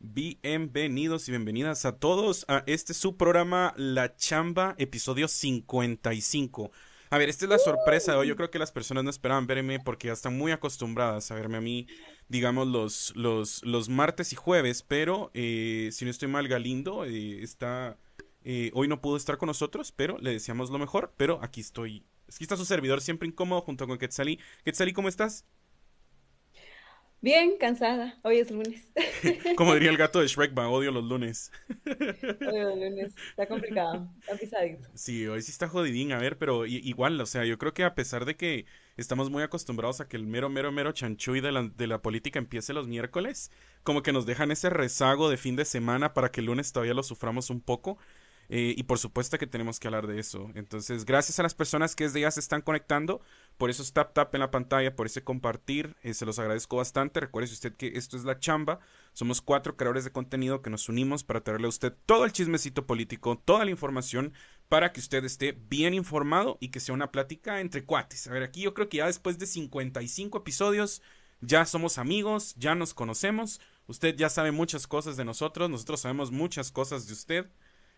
Bienvenidos y bienvenidas a todos a este su programa La Chamba, episodio 55. A ver, esta es la sorpresa de hoy. Yo creo que las personas no esperaban verme porque ya están muy acostumbradas a verme a mí, digamos, los martes y jueves, pero si no estoy mal, Galindo hoy no pudo estar con nosotros, pero le deseamos lo mejor, pero aquí estoy. Aquí está su servidor siempre incómodo junto con Quetzalí. Quetzalí, ¿cómo estás? Bien, cansada. Hoy es lunes. Como diría el gato de Shrek, va, odio los lunes. Hoy es lunes. Está complicado. Está pisadito. Sí, hoy sí está jodidín, a ver, pero igual, o sea, yo creo que a pesar de que estamos muy acostumbrados a que el mero chanchuy de la política empiece los miércoles, como que nos dejan ese rezago de fin de semana para que el lunes todavía lo suframos un poco. Y por supuesto que tenemos que hablar de eso. Entonces, gracias a las personas que desde ya se están conectando, por esos tap en la pantalla, por ese compartir, se los agradezco bastante. Recuerde usted que esto es La Chamba, somos 4 creadores de contenido que nos unimos para traerle a usted todo el chismecito político, toda la información, para que usted esté bien informado y que sea una plática entre cuates. A ver, aquí yo creo que ya después de 55 episodios, ya somos amigos, ya nos conocemos, usted ya sabe muchas cosas de nosotros, nosotros sabemos muchas cosas de usted.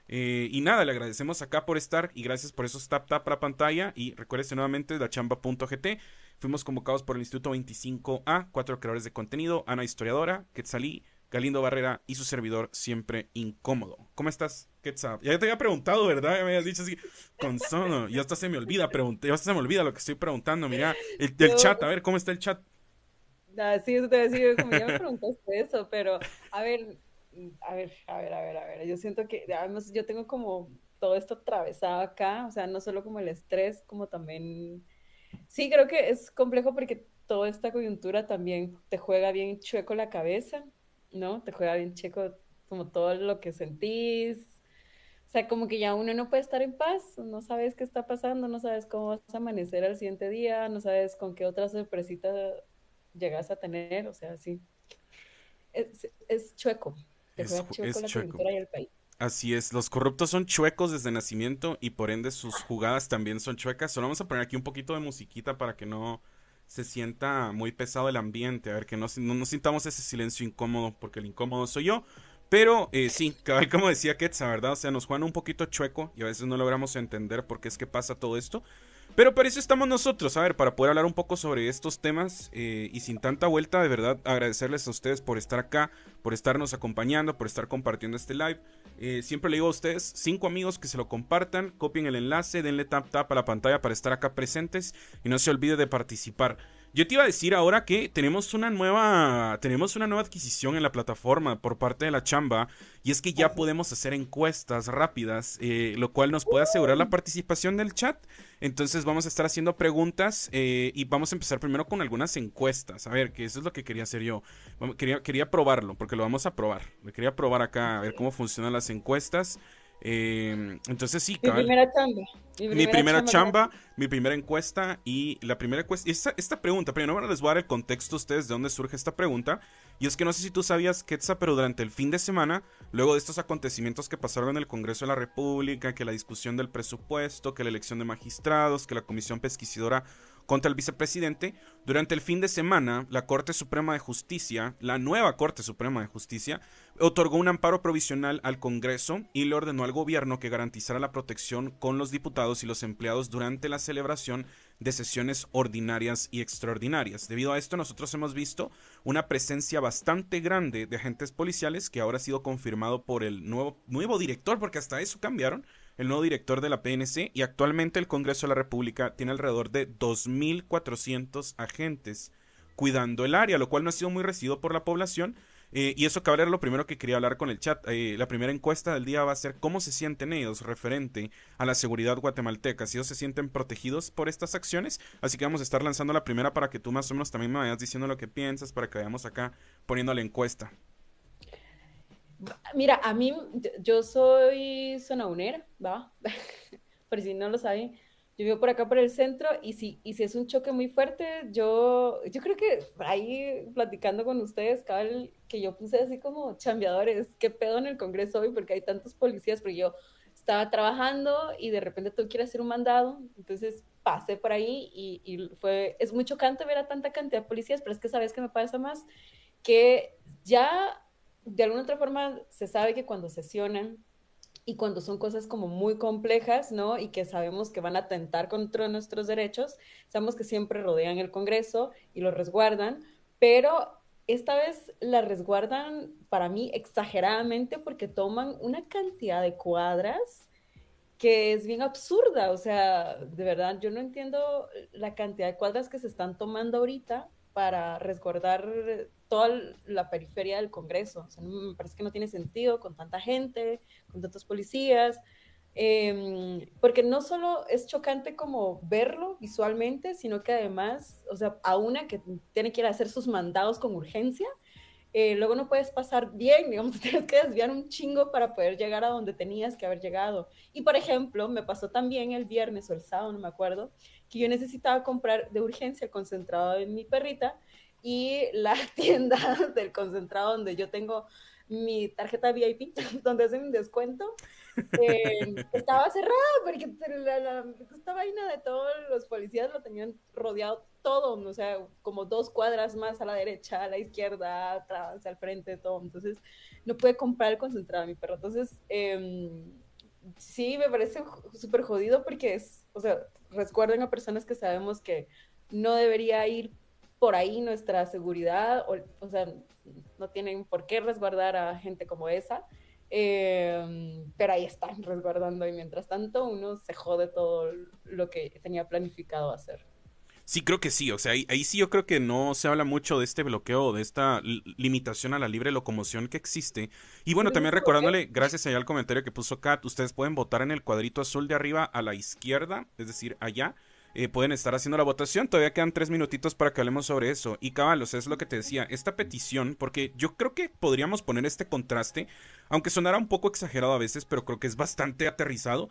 Y nada, le agradecemos acá por estar y gracias por esos tap a la pantalla. Y recuérdese nuevamente lachamba.gt. Fuimos convocados por el Instituto 25A, 4 creadores de contenido, Ana Historiadora, Quetzalí, Galindo Barrera y su servidor siempre incómodo. ¿Cómo estás, Quetzal? Ya te había preguntado, ¿verdad? Ya me habías dicho así con sono. Y hasta se me olvida preguntar, ya hasta se me olvida lo que estoy preguntando. Mira, el Yo, chat, a ver, ¿cómo está el chat? sí, eso te voy a decir, como ya me preguntaste eso, pero a ver, a ver. Yo siento que, además, yo tengo como todo esto atravesado acá, o sea, no solo como el estrés, como también. Sí, creo que es complejo porque toda esta coyuntura también te juega bien chueco la cabeza, ¿no? Te juega bien chueco como todo lo que sentís. O sea, como que ya uno no puede estar en paz, no sabes qué está pasando, no sabes cómo vas a amanecer al siguiente día, no sabes con qué otra sorpresita llegas a tener, o sea, sí. Es chueco, te juega chueco Es la chueco. coyuntura y el país. Así es, los corruptos son chuecos desde nacimiento y por ende sus jugadas también son chuecas. Solo vamos a poner aquí un poquito de musiquita para que no se sienta muy pesado el ambiente, a ver que no sintamos ese silencio incómodo, porque el incómodo soy yo. Pero sí, cabal, como decía Ketsa, ¿verdad? O sea, nos juegan un poquito chueco y a veces no logramos entender por qué es que pasa todo esto. Pero para eso estamos nosotros, a ver, para poder hablar un poco sobre estos temas y sin tanta vuelta, de verdad agradecerles a ustedes por estar acá, por estarnos acompañando, por estar compartiendo este live. Siempre le digo a ustedes, 5 amigos que se lo compartan, copien el enlace, denle tap a la pantalla para estar acá presentes y no se olvide de participar. Yo te iba a decir ahora que tenemos una nueva adquisición en la plataforma por parte de la chamba y es que ya Así. podemos hacer encuestas rápidas, lo cual nos puede asegurar la participación del chat. Entonces vamos a estar haciendo preguntas y vamos a empezar primero con algunas encuestas. A ver, que eso es lo que quería hacer yo. Quería probarlo, porque lo vamos a probar. Le quería probar acá, a ver cómo funcionan las encuestas. Entonces sí, Mi cabal. primera chamba, mi Mi primera primera chamba chamba, gratis. mi primera encuesta y la primera encuesta. Esta pregunta, primero bueno, les voy a dar el contexto a ustedes de dónde surge esta pregunta. Y es que no sé si tú sabías, Quetza, pero durante el fin de semana, luego de estos acontecimientos que pasaron en el Congreso de la República, que la discusión del presupuesto, que la elección de magistrados, que la comisión pesquisidora contra el vicepresidente, durante el fin de semana, la Corte Suprema de Justicia, la nueva Corte Suprema de Justicia, otorgó un amparo provisional al Congreso y le ordenó al gobierno que garantizara la protección con los diputados y los empleados durante la celebración de sesiones ordinarias y extraordinarias. Debido a esto, nosotros hemos visto una presencia bastante grande de agentes policiales que ahora ha sido confirmado por el nuevo director, porque hasta eso cambiaron, el nuevo director de la PNC, y actualmente el Congreso de la República tiene alrededor de 2.400 agentes cuidando el área, lo cual no ha sido muy recibido por la población. Y eso cabe era lo primero que quería hablar con el chat. La primera encuesta del día va a ser cómo se sienten ellos referente a la seguridad guatemalteca, si ellos se sienten protegidos por estas acciones. Así que vamos a estar lanzando la primera para que tú más o menos también me vayas diciendo lo que piensas, para que vayamos acá poniendo la encuesta. Mira, a mí, yo soy sonaunera, ¿va? Por si no lo saben, yo vivo por acá por el centro y si es un choque muy fuerte, yo creo que ahí platicando con ustedes, cabal, que yo puse así como chambeadores, qué pedo en el Congreso hoy porque hay tantos policías, porque yo estaba trabajando y de repente tú quieres hacer un mandado, entonces pasé por ahí es muy chocante ver a tanta cantidad de policías, pero es que sabes que me pasa más que ya de alguna otra forma se sabe que cuando sesionan y cuando son cosas como muy complejas, ¿no? Y que sabemos que van a atentar contra nuestros derechos, sabemos que siempre rodean el Congreso y lo resguardan, pero esta vez la resguardan para mí exageradamente porque toman una cantidad de cuadras que es bien absurda, o sea, de verdad, yo no entiendo la cantidad de cuadras que se están tomando ahorita para resguardar toda la periferia del Congreso. O sea, me parece que no tiene sentido con tanta gente, con tantos policías, porque no solo es chocante como verlo visualmente, sino que además, o sea, a una que tiene que ir a hacer sus mandados con urgencia, luego no puedes pasar bien, digamos, te tienes que desviar un chingo para poder llegar a donde tenías que haber llegado. Y por ejemplo, me pasó también el viernes o el sábado, no me acuerdo, que yo necesitaba comprar de urgencia el concentrado de mi perrita y la tienda del concentrado donde yo tengo mi tarjeta VIP, donde hacen un descuento, estaba cerrada porque esta vaina de todos los policías lo tenían rodeado todo, o sea, como 2 cuadras más a la derecha, a la izquierda, atrás, al frente, todo. Entonces, no pude comprar el concentrado de mi perro. Entonces, sí, me parece súper jodido porque es, o sea, resguarden a personas que sabemos que no debería ir por ahí nuestra seguridad, o sea, no tienen por qué resguardar a gente como esa. Pero ahí están resguardando y mientras tanto uno se jode todo lo que tenía planificado hacer. Sí, creo que sí. O sea, ahí sí yo creo que no se habla mucho de este bloqueo, de esta limitación a la libre locomoción que existe. Y bueno, Pero no también sé por qué. recordándole, gracias allá al comentario que puso Kat, ustedes pueden votar en el cuadrito azul de arriba a la izquierda, es decir, allá. Pueden estar haciendo la votación. Todavía quedan 3 minutitos para que hablemos sobre eso. Y cabalos, es lo que te decía, esta petición, porque yo creo que podríamos poner este contraste, aunque sonara un poco exagerado a veces, pero creo que es bastante aterrizado.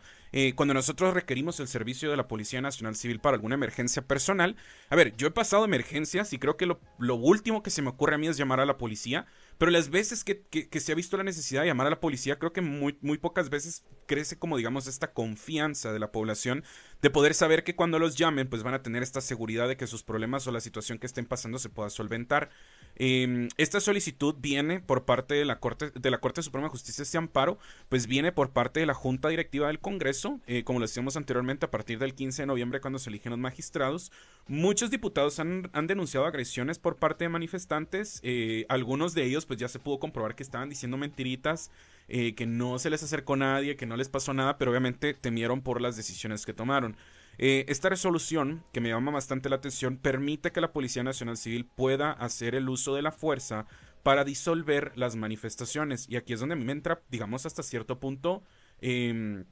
Cuando nosotros requerimos el servicio de la Policía Nacional Civil para alguna emergencia personal, a ver, yo he pasado emergencias y creo que lo último que se me ocurre a mí es llamar a la policía, pero las veces que se ha visto la necesidad de llamar a la policía, creo que muy pocas veces crece como digamos esta confianza de la población de poder saber que cuando los llamen pues van a tener esta seguridad de que sus problemas o la situación que estén pasando se pueda solventar. Esta solicitud viene por parte de la Corte Suprema de Justicia, este amparo, pues viene por parte de la Junta Directiva del Congreso, como lo decíamos anteriormente, a partir del 15 de noviembre cuando se eligen los magistrados. Muchos diputados han denunciado agresiones por parte de manifestantes, algunos de ellos pues ya se pudo comprobar que estaban diciendo mentiritas, que no se les acercó nadie, que no les pasó nada, pero obviamente temieron por las decisiones que tomaron. Esta resolución, que me llama bastante la atención, permite que la Policía Nacional Civil pueda hacer el uso de la fuerza para disolver las manifestaciones. Y aquí es donde a mí me entra, digamos, hasta cierto punto, eh,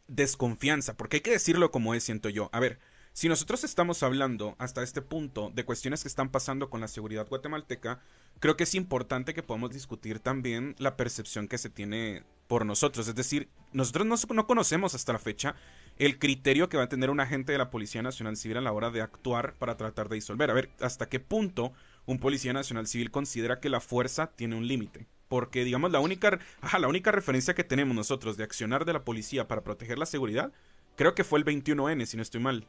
desconfianza, porque hay que decirlo como es, siento yo. A ver, si nosotros estamos hablando hasta este punto de cuestiones que están pasando con la seguridad guatemalteca, creo que es importante que podamos discutir también la percepción que se tiene por nosotros. Es decir, nosotros no conocemos hasta la fecha el criterio que va a tener un agente de la Policía Nacional Civil a la hora de actuar para tratar de disolver. A ver, hasta qué punto un Policía Nacional Civil considera que la fuerza tiene un límite. Porque, digamos, la única referencia que tenemos nosotros de accionar de la policía para proteger la seguridad, creo que fue el 21N, si no estoy mal.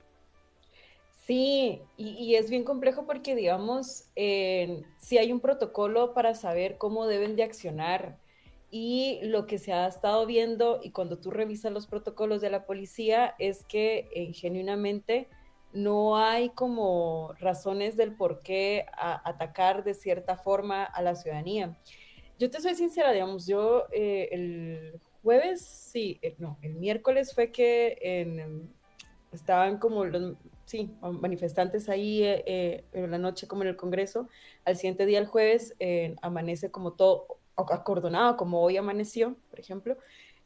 Sí, y es bien complejo porque, digamos, sí hay un protocolo para saber cómo deben de accionar. Y lo que se ha estado viendo, y cuando tú revisas los protocolos de la policía, es que genuinamente no hay como razones del por qué atacar de cierta forma a la ciudadanía. Yo te soy sincera, digamos, yo el jueves, sí, no, el miércoles fue que estaban como los, sí, manifestantes ahí en la noche como en el Congreso. Al siguiente día, el jueves, amanece como todo acordonado, como hoy amaneció, por ejemplo.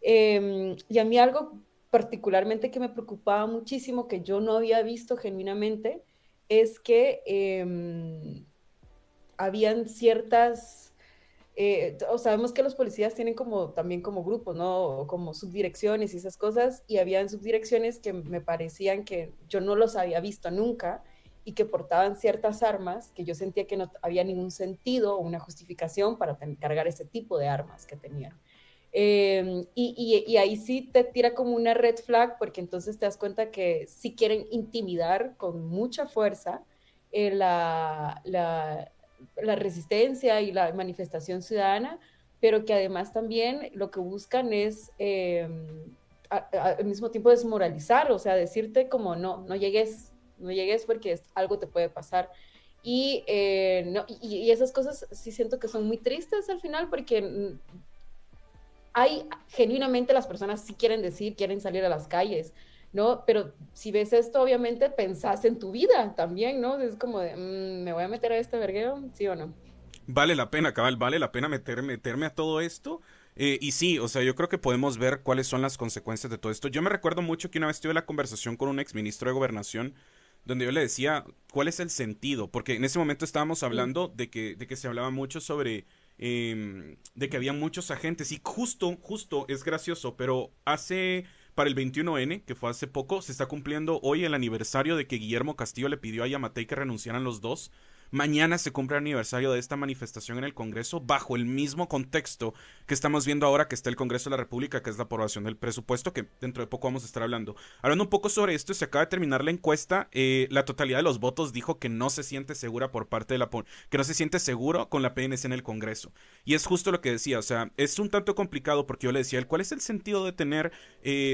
Y a mí algo particularmente que me preocupaba muchísimo, que yo no había visto genuinamente, es que habían ciertas o sabemos que los policías tienen como también como grupos, ¿no? O como subdirecciones y esas cosas, y habían subdirecciones que me parecían que yo no los había visto nunca y que portaban ciertas armas que yo sentía que no había ningún sentido o una justificación para cargar ese tipo de armas que tenían. Y ahí sí te tira como una red flag porque entonces te das cuenta que sí quieren intimidar con mucha fuerza la la resistencia y la manifestación ciudadana, pero que además también lo que buscan es al mismo tiempo desmoralizar, o sea, decirte como no, no llegues, no llegues porque algo te puede pasar. No, y esas cosas sí siento que son muy tristes al final porque hay genuinamente las personas sí quieren decir, quieren salir a las calles, ¿no? Pero si ves esto, obviamente pensás en tu vida también, ¿no? Es como de, ¿me voy a meter a este vergueo? ¿Sí o no? Vale la pena, cabal, vale la pena meterme a todo esto. Y sí, o sea, yo creo que podemos ver cuáles son las consecuencias de todo esto. Yo me recuerdo mucho que una vez tuve la conversación con un exministro de Gobernación, donde yo le decía, ¿cuál es el sentido? Porque en ese momento estábamos Mm. hablando de que se hablaba mucho sobre, de que había muchos agentes. Y justo, es gracioso, pero para el 21N, que fue hace poco, se está cumpliendo hoy el aniversario de que Guillermo Castillo le pidió a Yamatei que renunciaran los dos. Mañana se cumple el aniversario de esta manifestación en el Congreso bajo el mismo contexto que estamos viendo ahora que está el Congreso de la República, que es la aprobación del presupuesto, que dentro de poco vamos a estar hablando. Hablando un poco sobre esto, se acaba de terminar la encuesta. La totalidad de los votos dijo que no se siente segura por parte de que no se siente seguro con la PNC en el Congreso. Y es justo lo que decía, o sea, es un tanto complicado porque yo le decía, ¿cuál es el sentido de tener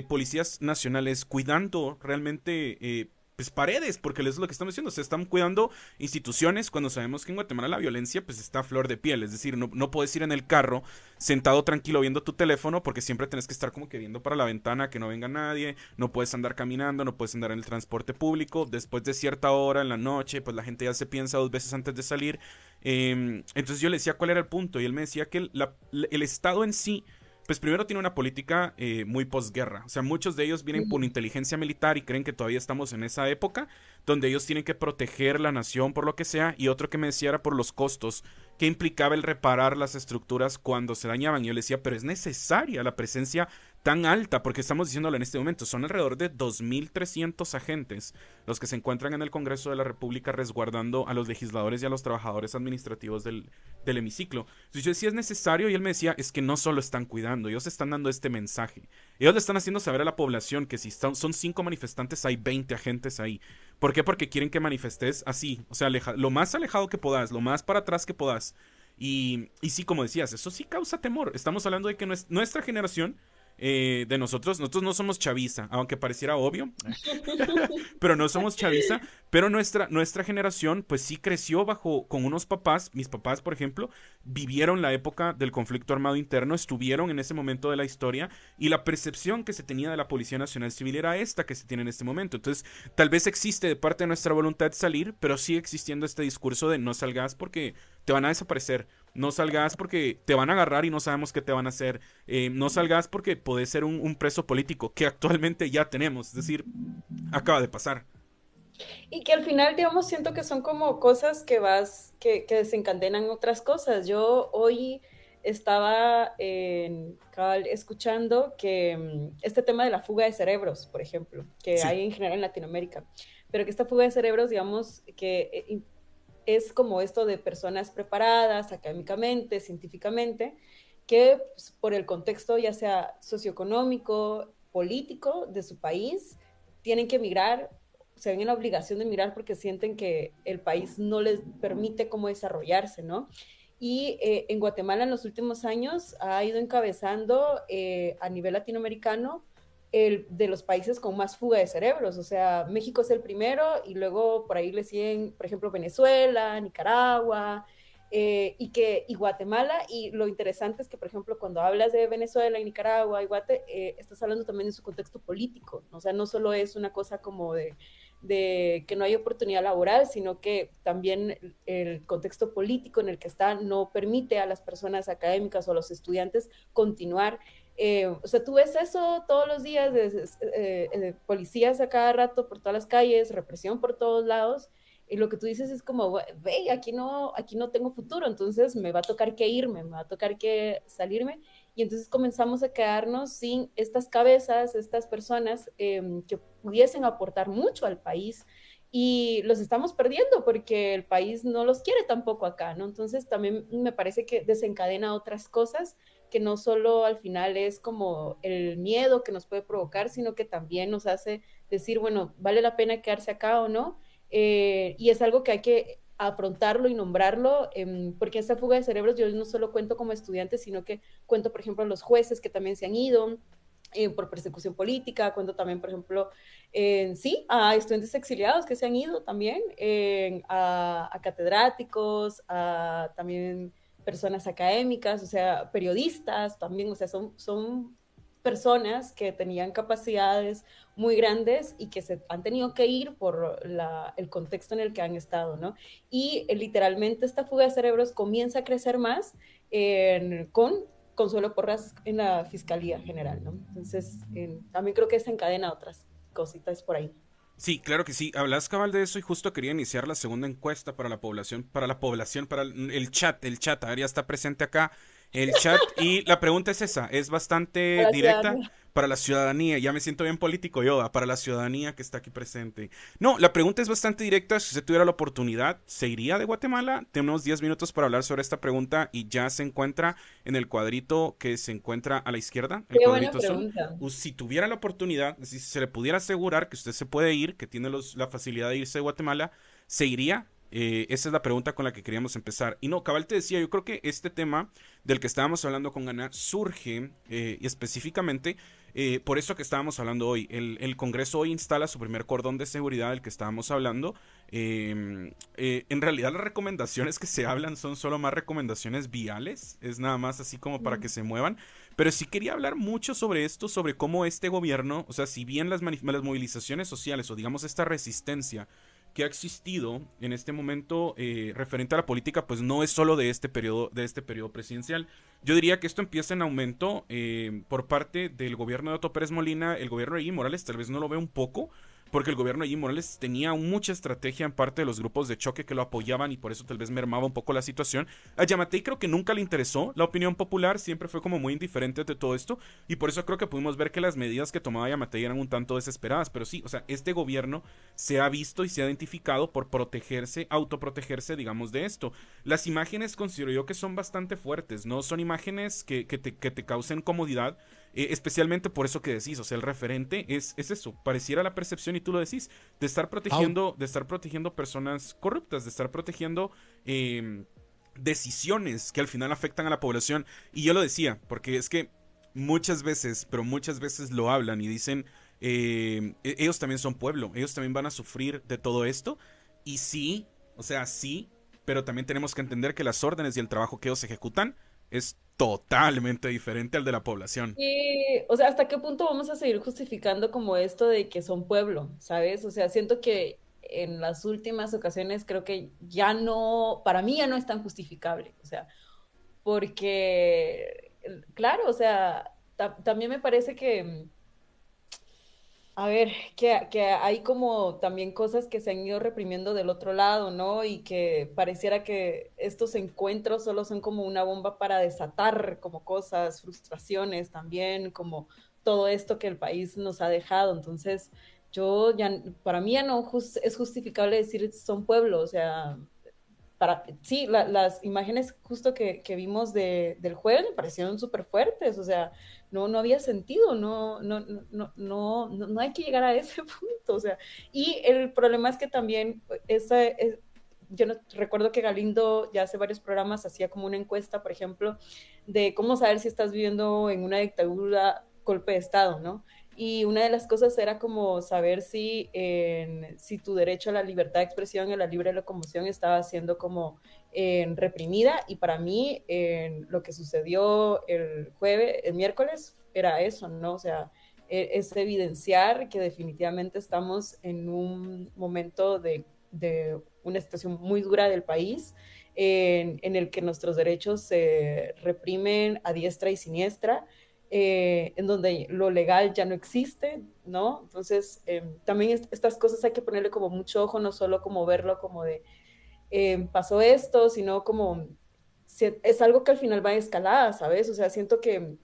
policías nacionales cuidando realmente pues paredes, porque eso es lo que estamos diciendo, se están cuidando instituciones cuando sabemos que en Guatemala la violencia pues está a flor de piel, es decir, no puedes ir en el carro sentado tranquilo viendo tu teléfono porque siempre tienes que estar como que viendo para la ventana que no venga nadie, no puedes andar caminando, no puedes andar en el transporte público, después de cierta hora en la noche pues la gente ya se piensa dos veces antes de salir, entonces yo le decía cuál era el punto y él me decía que el Estado en sí pues primero tiene una política muy posguerra. O sea, muchos de ellos vienen por inteligencia militar y creen que todavía estamos en esa época donde ellos tienen que proteger la nación por lo que sea. Y otro que me decía era por los costos que implicaba el reparar las estructuras cuando se dañaban. Y yo le decía, pero es necesaria la presencia tan alta, porque estamos diciéndolo en este momento, son alrededor de 2.300 agentes los que se encuentran en el Congreso de la República resguardando a los legisladores y a los trabajadores administrativos del hemiciclo. Entonces yo decía, es necesario, y él me decía, es que no solo están cuidando, ellos están dando este mensaje. Ellos le están haciendo saber a la población que si son 5 manifestantes, hay 20 agentes ahí. ¿Por qué? Porque quieren que manifestes así, o sea, lo más alejado que puedas, lo más para atrás que puedas. Y sí, como decías, eso sí causa temor. Estamos hablando de que nuestra generación de nosotros no somos chaviza, aunque pareciera obvio, pero no somos chaviza, pero nuestra generación pues sí creció con unos papás, mis papás por ejemplo, vivieron la época del conflicto armado interno, estuvieron en ese momento de la historia y la percepción que se tenía de la Policía Nacional Civil era esta que se tiene en este momento. Entonces, tal vez existe de parte de nuestra voluntad salir, pero sigue existiendo este discurso de no salgas porque te van a desaparecer. No salgas porque te van a agarrar y no sabemos qué te van a hacer. No salgas porque podés ser un preso político, que actualmente ya tenemos. Es decir, acaba de pasar. Y que al final, digamos, siento que son como cosas que desencadenan otras cosas. Yo hoy estaba escuchando que este tema de la fuga de cerebros, por ejemplo, que Sí. hay en general en Latinoamérica, pero que esta fuga de cerebros, digamos, que es como esto de personas preparadas académicamente, científicamente, que pues, por el contexto ya sea socioeconómico, político de su país, tienen que emigrar, se ven en la obligación de emigrar porque sienten que el país no les permite cómo desarrollarse, ¿no? Y en Guatemala en los últimos años ha ido encabezando a nivel latinoamericano de los países con más fuga de cerebros. O sea, México es el primero y luego por ahí le siguen, por ejemplo, Venezuela, Nicaragua y Guatemala. Y lo interesante es que, por ejemplo, cuando hablas de Venezuela y Nicaragua y estás hablando también de su contexto político. ¿No? O sea, no solo es una cosa como de que no hay oportunidad laboral, sino que también el contexto político en el que está no permite a las personas académicas o a los estudiantes continuar. O sea, tú ves eso todos los días, policías a cada rato por todas las calles, represión por todos lados, y lo que tú dices es como, ve, aquí no tengo futuro, entonces me va a tocar que irme, me va a tocar que salirme, y entonces comenzamos a quedarnos sin estas cabezas, estas personas que pudiesen aportar mucho al país, y los estamos perdiendo porque el país no los quiere tampoco acá, ¿no? Entonces también me parece que desencadena otras cosas que no solo al final es como el miedo que nos puede provocar, sino que también nos hace decir, bueno, ¿vale la pena quedarse acá o no? Y es algo que hay que afrontarlo y nombrarlo, porque esta fuga de cerebros yo no solo cuento como estudiante, sino que cuento, por ejemplo, a los jueces que también se han ido, por persecución política, cuento también, por ejemplo, sí, a estudiantes exiliados que se han ido también, a catedráticos, a también personas académicas, o sea, periodistas también, o sea, son personas que tenían capacidades muy grandes y que se han tenido que ir por el contexto en el que han estado, ¿no? Y literalmente esta fuga de cerebros comienza a crecer más con Consuelo Porras en la Fiscalía General, ¿no? Entonces, también creo que se encadena otras cositas por ahí. Sí, claro que sí. Hablas cabal de eso y justo quería iniciar la segunda encuesta para el chat, a ver, ya está presente acá el chat y la pregunta es esa, es A bastante la directa ciudadanía. para la ciudadanía, ya me siento bien político yo, para la ciudadanía que está aquí presente. No, la pregunta es bastante directa, si usted tuviera la oportunidad, ¿se iría de Guatemala? Tenemos 10 minutos para hablar sobre esta pregunta y ya se encuentra en el cuadrito que se encuentra a la izquierda, el Qué buena cuadrito azul. pregunta. Si tuviera la oportunidad, si se le pudiera asegurar que usted se puede ir, que tiene la facilidad de irse de Guatemala, ¿se iría? Esa es la pregunta con la que queríamos empezar. Y no, cabal te decía, yo creo que este tema del que estábamos hablando con Ana surge específicamente por eso que estábamos hablando hoy. El Congreso hoy instala su primer cordón de seguridad del que estábamos hablando. En realidad las recomendaciones que se hablan son solo más recomendaciones viales, es nada más así como para que se muevan. Pero sí quería hablar mucho sobre esto, sobre cómo este gobierno, o sea, si bien las movilizaciones sociales o digamos esta resistencia que ha existido en este momento referente a la política, pues no es solo de este periodo presidencial. Yo diría que esto empieza en aumento por parte del gobierno de Otto Pérez Molina, el gobierno de Evo Morales tal vez no lo ve un poco, porque el gobierno de Evo Morales tenía mucha estrategia en parte de los grupos de choque que lo apoyaban y por eso tal vez mermaba un poco la situación. A Yamatei creo que nunca le interesó la opinión popular, siempre fue como muy indiferente de todo esto y por eso creo que pudimos ver que las medidas que tomaba Yamatei eran un tanto desesperadas, pero sí, o sea, este gobierno se ha visto y se ha identificado por protegerse, autoprotegerse, digamos, de esto. Las imágenes considero yo que son bastante fuertes, ¿no? Son imágenes que te causen comodidad, especialmente por eso que decís, o sea, el referente es eso, pareciera la percepción, y tú lo decís, Au- de estar protegiendo personas corruptas, de estar protegiendo decisiones que al final afectan a la población. Y yo lo decía, porque es que muchas veces, pero muchas veces lo hablan y dicen, ellos también son pueblo, ellos también van a sufrir de todo esto. Y sí, o sea, sí, pero también tenemos que entender que las órdenes y el trabajo que ellos ejecutan es totalmente diferente al de la población. Y, o sea, ¿hasta qué punto vamos a seguir justificando como esto de que son pueblo, ¿sabes? O sea, siento que en las últimas ocasiones creo que ya no, para mí ya no es tan justificable, o sea, porque, claro, o sea, también me parece que, a ver, que hay como también cosas que se han ido reprimiendo del otro lado, ¿no? Y que pareciera que estos encuentros solo son como una bomba para desatar como cosas, frustraciones también, como todo esto que el país nos ha dejado. Entonces, yo ya, para mí ya no es justificable decir son pueblo, o sea, sí, las imágenes justo que vimos del jueves me parecieron súper fuertes, o sea, no había sentido, no hay que llegar a ese punto, o sea, y el problema es que también, yo no, recuerdo que Galindo ya hace varios programas hacía como una encuesta, por ejemplo, de cómo saber si estás viviendo en una dictadura, golpe de Estado, ¿no? Y una de las cosas era como saber si tu derecho a la libertad de expresión y a la libre locomoción estaba siendo como reprimida. Y para mí, lo que sucedió el miércoles, era eso, ¿no? O sea, es evidenciar que definitivamente estamos en un momento de una situación muy dura del país, en el que nuestros derechos se reprimen a diestra y siniestra, en donde lo legal ya no existe, ¿no? Entonces, también estas cosas hay que ponerle como mucho ojo, no solo como verlo como de pasó esto, sino como si, es algo que al final va a escalada, ¿sabes? O sea, siento que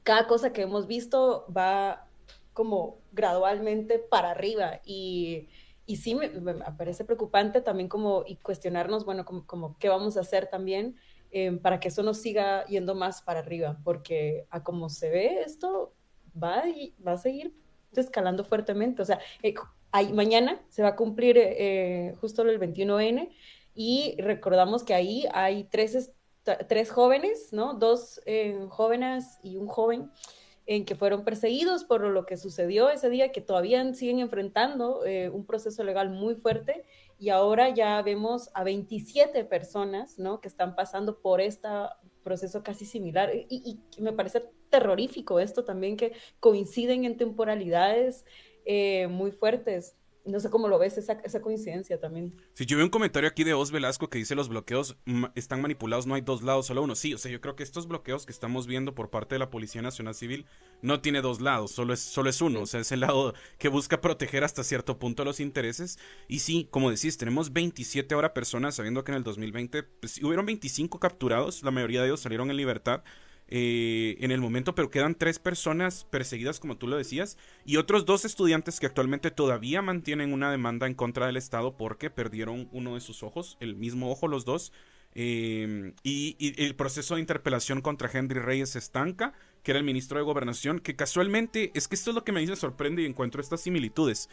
cada cosa que hemos visto va como gradualmente para arriba y sí me parece preocupante también como y cuestionarnos, bueno, como qué vamos a hacer también para que eso no siga yendo más para arriba, porque a como se ve esto va a seguir escalando fuertemente. O sea, mañana se va a cumplir justo el 21N y recordamos que ahí hay tres jóvenes, ¿no? Dos jóvenes y un joven en que fueron perseguidos por lo que sucedió ese día, que todavía siguen enfrentando un proceso legal muy fuerte, y ahora ya vemos a 27 personas, ¿no? Que están pasando por este proceso casi similar, y me parece terrorífico esto también, que coinciden en temporalidades muy fuertes. No sé cómo lo ves, esa coincidencia también. Si yo veo un comentario aquí de Oz Velasco que dice los bloqueos están manipulados, no hay dos lados, solo uno. Sí, o sea, yo creo que estos bloqueos que estamos viendo por parte de la Policía Nacional Civil no tiene dos lados, solo es uno. O Sí. sea, es el lado que busca proteger hasta cierto punto los intereses. Y sí, como decís, tenemos 27 ahora personas, sabiendo que en el 2020 pues, hubieron 25 capturados, la mayoría de ellos salieron en libertad. En el momento, pero quedan 3 personas perseguidas, como tú lo decías, y otros 2 estudiantes que actualmente todavía mantienen una demanda en contra del Estado porque perdieron uno de sus ojos, el mismo ojo los dos. Y el proceso de interpelación contra Henry Reyes se estanca, que era el ministro de Gobernación, que casualmente, es que esto es lo que me dice sorprende y encuentro estas similitudes.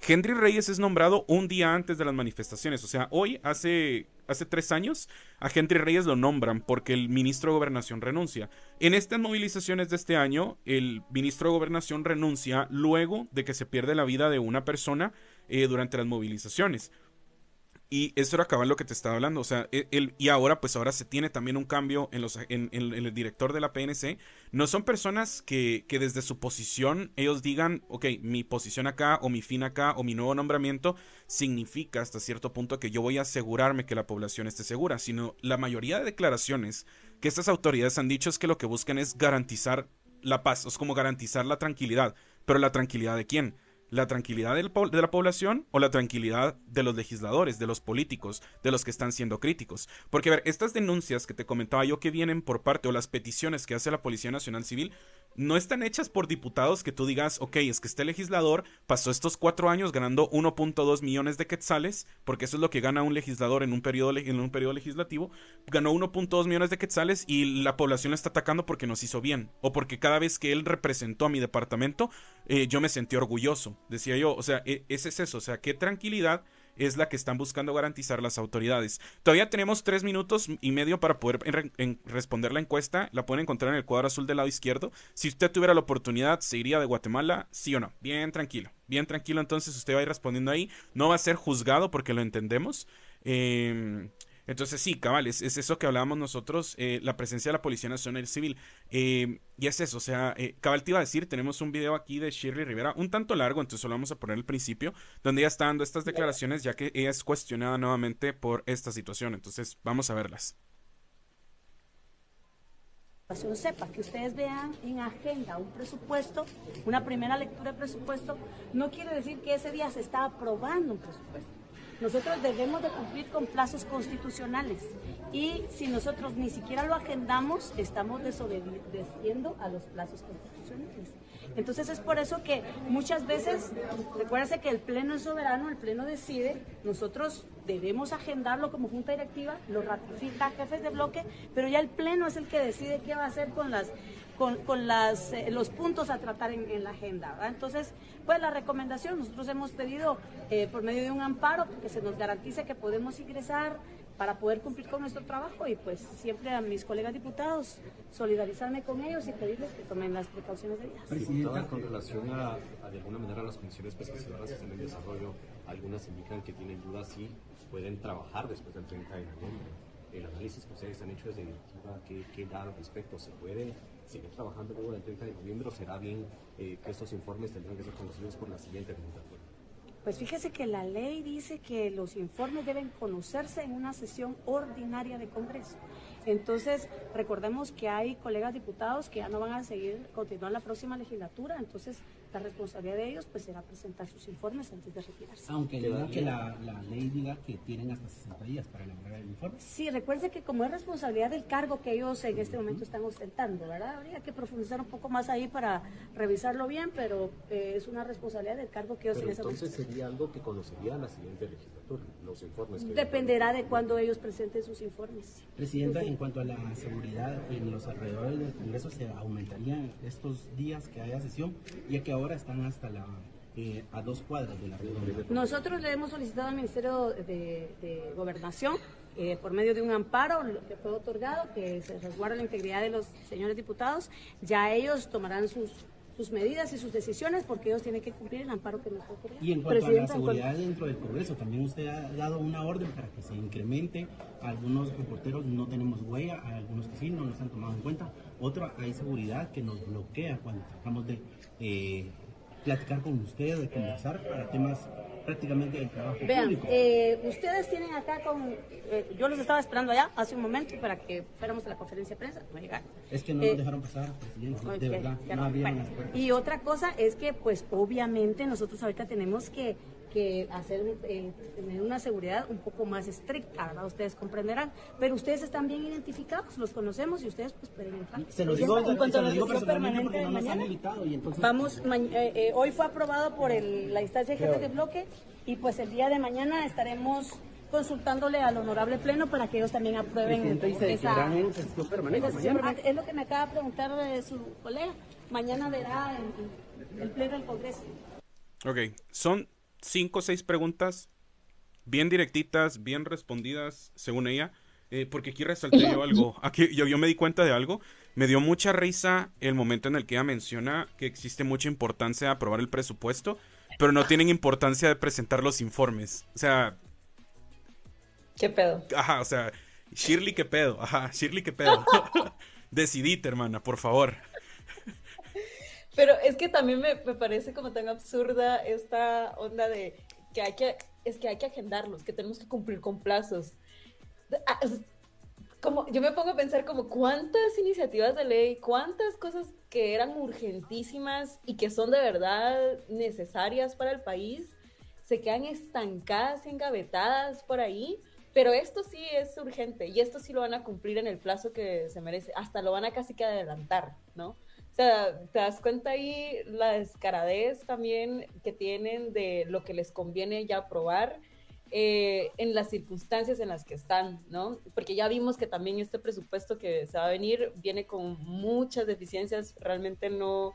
Henry Reyes es nombrado un día antes de las manifestaciones, o sea, hoy, hace 3 años, a Henry Reyes lo nombran porque el ministro de Gobernación renuncia. En estas movilizaciones de este año, el ministro de Gobernación renuncia luego de que se pierde la vida de una persona durante las movilizaciones. Y eso era acabar lo que te estaba hablando. O sea, y ahora, pues ahora se tiene también un cambio en el director de la PNC. No son personas que desde su posición ellos digan, ok, mi posición acá, o mi fin acá, o mi nuevo nombramiento, significa hasta cierto punto que yo voy a asegurarme que la población esté segura. Sino la mayoría de declaraciones que estas autoridades han dicho es que lo que buscan es garantizar la paz, es como garantizar la tranquilidad. Pero la tranquilidad de quién? ¿La tranquilidad de la población o la tranquilidad de los legisladores, de los políticos, de los que están siendo críticos? Porque, a ver, estas denuncias que te comentaba yo que vienen por parte, o las peticiones que hace la Policía Nacional Civil, no están hechas por diputados que tú digas, ok, es que este legislador pasó estos 4 años ganando 1.2 millones de quetzales, porque eso es lo que gana un legislador en un periodo legislativo, ganó 1.2 millones de quetzales y la población lo está atacando porque nos hizo bien, o porque cada vez que él representó a mi departamento, yo me sentí orgulloso, decía yo. O sea, ese es eso, o sea, qué tranquilidad es la que están buscando garantizar las autoridades. Todavía tenemos 3 minutos y medio para poder responder la encuesta. La pueden encontrar en el cuadro azul del lado izquierdo. Si usted tuviera la oportunidad, ¿se iría de Guatemala? ¿Sí o no? Bien tranquilo. Bien tranquilo, entonces usted va a ir respondiendo ahí. No va a ser juzgado porque lo entendemos. Entonces sí, cabal, es eso que hablábamos nosotros, la presencia de la Policía Nacional Civil. Y es eso, o sea, cabal te iba a decir, tenemos un video aquí de Shirley Rivera, un tanto largo, entonces solo vamos a poner al principio, donde ella está dando estas declaraciones, ya que ella es cuestionada nuevamente por esta situación. Entonces vamos a verlas. Sepa, que ustedes vean en agenda un presupuesto, una primera lectura de presupuesto, no quiere decir que ese día se está aprobando un presupuesto. Nosotros debemos de cumplir con plazos constitucionales y si nosotros ni siquiera lo agendamos, estamos desobedeciendo a los plazos constitucionales. Entonces es por eso que muchas veces, recuérdense que el Pleno es soberano, el Pleno decide, nosotros debemos agendarlo como Junta Directiva, lo ratifica jefes de bloque, pero ya el Pleno es el que decide qué va a hacer con los puntos a tratar en la agenda, ¿verdad? Entonces, pues la recomendación, nosotros hemos pedido por medio de un amparo que se nos garantice que podemos ingresar para poder cumplir con nuestro trabajo y pues siempre a mis colegas diputados solidarizarme con ellos y pedirles que tomen las precauciones debidas. Diputada, con relación de alguna manera, las comisiones pesquisas que están en desarrollo, algunas indican que tienen dudas si pueden trabajar después del 30 de noviembre. El análisis que ustedes han hecho desde directiva, ¿qué da al respecto? ¿Se puede seguir trabajando luego del 30 de noviembre o será bien que estos informes tendrán que ser conocidos por la siguiente legislatura? Pues fíjese que la ley dice que los informes deben conocerse en una sesión ordinaria de Congreso. Entonces, recordemos que hay colegas diputados que ya no van a continuar la próxima legislatura, entonces la responsabilidad de ellos pues será presentar sus informes antes de retirarse. Aunque diga que la ley diga que tienen hasta 60 días para elaborar el informe. Sí, recuerde que como es responsabilidad del cargo que ellos en este momento están ostentando, ¿verdad? Habría que profundizar un poco más ahí para revisarlo bien, pero es una responsabilidad del cargo que ellos pero en ese entonces momento. Sería algo que conocería la siguiente legislatura, los informes. Dependerá de cuándo ellos presenten sus informes. Presidenta, en cuanto a la seguridad en los alrededores del Congreso, ¿se aumentarían estos días que haya sesión, ya que ahora están hasta a 2 cuadras de la redonda. Nosotros le hemos solicitado al Ministerio de Gobernación, por medio de un amparo que fue otorgado, que se resguarda la integridad de los señores diputados. Ya ellos tomarán sus medidas y sus decisiones, porque ellos tienen que cumplir el amparo que nos otorga. Y en cuanto a la seguridad dentro del Congreso, también usted ha dado una orden para que se incremente. Algunos reporteros no tenemos huella, hay algunos que sí, no nos han tomado en cuenta. Otro, hay seguridad que nos bloquea cuando tratamos de platicar con usted, de conversar para temas prácticamente del trabajo público. Ustedes tienen acá yo los estaba esperando allá hace un momento para que fuéramos a la conferencia de prensa, no llegaron. Es que no nos dejaron pasar, presidente, de verdad, no abrían las puertas. Y otra cosa es que, pues, obviamente nosotros ahorita tenemos que tener una seguridad un poco más estricta, ¿verdad? Ustedes comprenderán, pero ustedes están bien identificados, los conocemos y ustedes pues pueden entrar. Se lo digo personalmente porque no nos han invitado y entonces... Hoy fue aprobado por la instancia de jefes de bloque y pues el día de mañana estaremos consultándole al honorable pleno para que ellos también aprueben esa sesión permanente. Es lo que me acaba de preguntar su colega. Mañana verá el pleno del Congreso. Ok, son 5 o 6 preguntas bien directitas, bien respondidas, según ella, porque aquí resalté yo algo. Aquí yo me di cuenta de algo. Me dio mucha risa el momento en el que ella menciona que existe mucha importancia de aprobar el presupuesto, pero no tienen importancia de presentar los informes. O sea... ¿Qué pedo? Ajá, o sea, Shirley, ¿qué pedo? Ajá, Shirley, ¿qué pedo? Decidite, hermana, por favor. Pero es que también me parece como tan absurda esta onda de que hay que agendarlos, que tenemos que cumplir con plazos. Como, yo me pongo a pensar como cuántas iniciativas de ley, cuántas cosas que eran urgentísimas y que son de verdad necesarias para el país, se quedan estancadas y engavetadas por ahí. Pero esto sí es urgente y esto sí lo van a cumplir en el plazo que se merece. Hasta lo van a casi que adelantar, ¿no? O sea, te das cuenta ahí la descaradez también que tienen de lo que les conviene ya aprobar en las circunstancias en las que están, ¿no? Porque ya vimos que también este presupuesto que se va a venir viene con muchas deficiencias, realmente no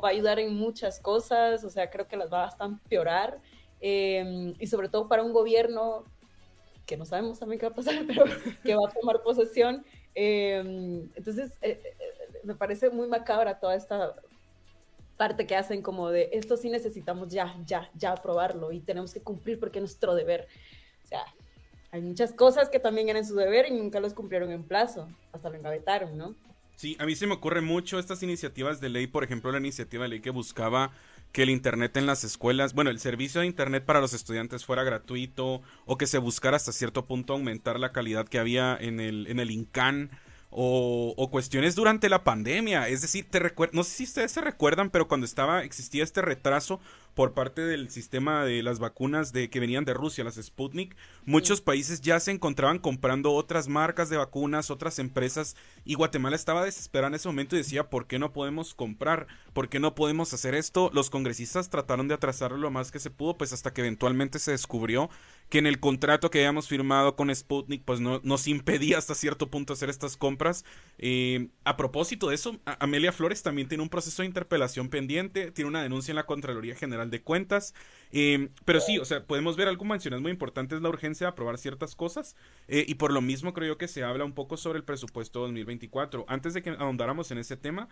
va a ayudar en muchas cosas, o sea, creo que las va a hasta empeorar, y sobre todo para un gobierno que no sabemos también qué va a pasar, pero que va a tomar posesión. Entonces, me parece muy macabra toda esta parte que hacen como de esto sí necesitamos ya aprobarlo y tenemos que cumplir porque es nuestro deber. O sea, hay muchas cosas que también eran su deber y nunca los cumplieron en plazo, hasta lo engavetaron, ¿no? Sí, a mí se me ocurre mucho estas iniciativas de ley, por ejemplo, la iniciativa de ley que buscaba que el internet en las escuelas, bueno, el servicio de internet para los estudiantes fuera gratuito, o que se buscara hasta cierto punto aumentar la calidad que había en el INCAN, o cuestiones durante la pandemia. Es decir, no sé si ustedes se recuerdan, pero cuando existía este retraso por parte del sistema de las vacunas que venían de Rusia, las Sputnik, muchos países ya se encontraban comprando otras marcas de vacunas, otras empresas, y Guatemala estaba desesperada en ese momento y decía, ¿por qué no podemos comprar? ¿Por qué no podemos hacer esto? Los congresistas trataron de atrasarlo lo más que se pudo, pues hasta que eventualmente se descubrió que en el contrato que habíamos firmado con Sputnik, pues no nos impedía hasta cierto punto hacer estas compras. A propósito de eso, Amelia Flores también tiene un proceso de interpelación pendiente, tiene una denuncia en la Contraloría General de Cuentas, pero sí, o sea, podemos ver algo mencionado muy importante, es la urgencia de aprobar ciertas cosas, y por lo mismo creo yo que se habla un poco sobre el presupuesto 2024. Antes de que ahondáramos en ese tema,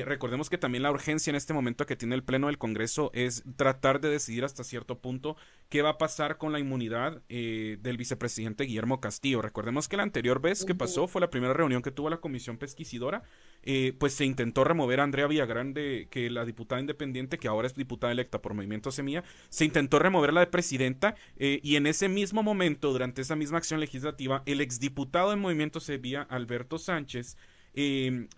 recordemos que también la urgencia en este momento que tiene el Pleno del Congreso es tratar de decidir hasta cierto punto qué va a pasar con la inmunidad del vicepresidente Guillermo Castillo. Recordemos que la anterior vez que pasó fue la primera reunión que tuvo la comisión pesquisidora, pues se intentó remover a Andrea Villagrán, que la diputada independiente, que ahora es diputada electa por Movimiento Semilla, se intentó removerla de presidenta, y en ese mismo momento, durante esa misma acción legislativa, el exdiputado de Movimiento Semilla, Alberto Sánchez,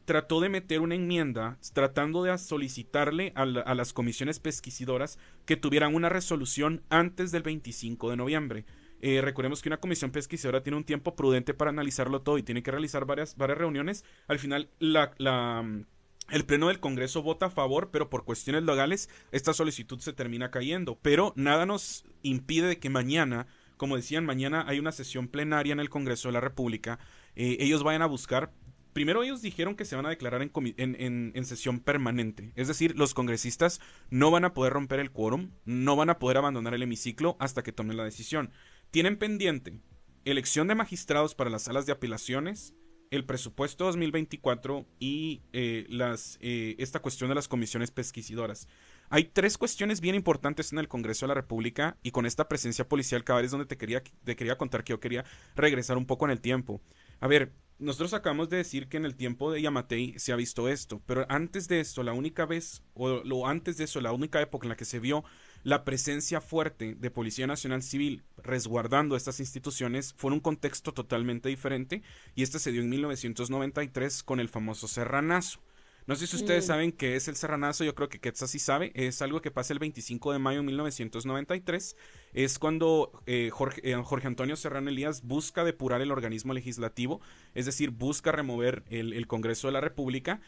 trató de meter una enmienda tratando de solicitarle a las comisiones pesquisidoras que tuvieran una resolución antes del 25 de noviembre. Recordemos que una comisión pesquisidora tiene un tiempo prudente para analizarlo todo y tiene que realizar varias reuniones. Al final el Pleno del Congreso vota a favor, pero por cuestiones legales esta solicitud se termina cayendo. Pero nada nos impide de que mañana, como decían, mañana hay una sesión plenaria en el Congreso de la República, ellos vayan a buscar primero ellos dijeron que se van a declarar en sesión permanente. Es decir, los congresistas no van a poder romper el quórum, no van a poder abandonar el hemiciclo hasta que tomen la decisión. Tienen pendiente elección de magistrados para las salas de apelaciones, el presupuesto 2024 y esta cuestión de las comisiones pesquisadoras. Hay 3 cuestiones bien importantes en el Congreso de la República, y con esta presencia policial, cabal, es donde te quería contar que yo quería regresar un poco en el tiempo. A ver, nosotros acabamos de decir que en el tiempo de Yamatei se ha visto esto, pero antes de esto, la única vez, antes de eso, la única época en la que se vio la presencia fuerte de Policía Nacional Civil resguardando estas instituciones fue en un contexto totalmente diferente, y este se dio en 1993 con el famoso Serranazo. No sé si ustedes saben qué es el Serranazo, yo creo que Quetzal sí sabe. Es algo que pasa el 25 de mayo de 1993. Es cuando Jorge Antonio Serrano Elías busca depurar el organismo legislativo, es decir, busca remover el Congreso de la República.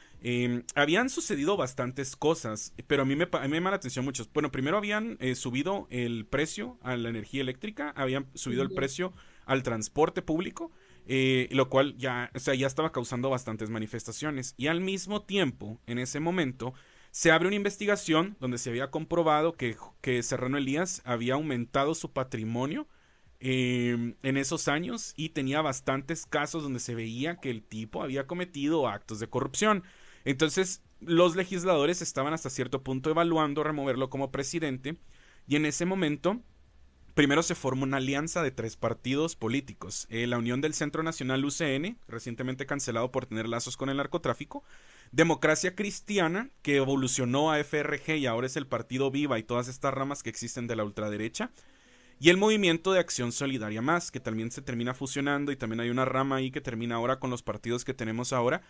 Habían sucedido bastantes cosas, pero a mí me llama la atención mucho. Bueno, primero habían subido el precio a la energía eléctrica, habían subido el precio al transporte público. Lo cual ya estaba causando bastantes manifestaciones, y al mismo tiempo, en ese momento, se abre una investigación donde se había comprobado que Serrano Elías había aumentado su patrimonio en esos años, y tenía bastantes casos donde se veía que el tipo había cometido actos de corrupción. Entonces, los legisladores estaban hasta cierto punto evaluando removerlo como presidente, y en ese momento primero se forma una alianza de 3 partidos políticos. La Unión del Centro Nacional UCN, recientemente cancelado por tener lazos con el narcotráfico. Democracia Cristiana, que evolucionó a FRG y ahora es el Partido Viva y todas estas ramas que existen de la ultraderecha. Y el Movimiento de Acción Solidaria Más, que también se termina fusionando, y también hay una rama ahí que termina ahora con los partidos que tenemos ahora.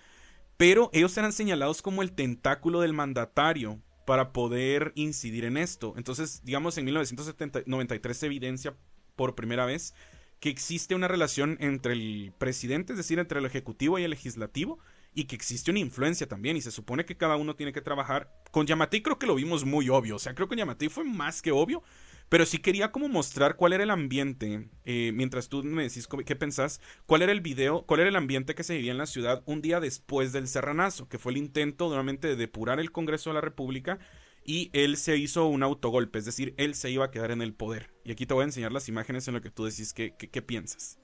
Pero ellos eran señalados como el tentáculo del mandatario para poder incidir en esto. Entonces, digamos, en 1993 se evidencia por primera vez que existe una relación entre el presidente, es decir, entre el ejecutivo y el legislativo, y que existe una influencia también, y se supone que cada uno tiene que trabajar. Con Yamatei creo que lo vimos muy obvio, o sea, creo que con Yamatei fue más que obvio, pero sí quería como mostrar cuál era el ambiente, mientras tú me decís qué pensás, cuál era el ambiente que se vivía en la ciudad un día después del Serranazo, que fue el intento nuevamente de depurar el Congreso de la República, y él se hizo un autogolpe, es decir, él se iba a quedar en el poder. Y aquí te voy a enseñar las imágenes en lo que tú decís qué piensas.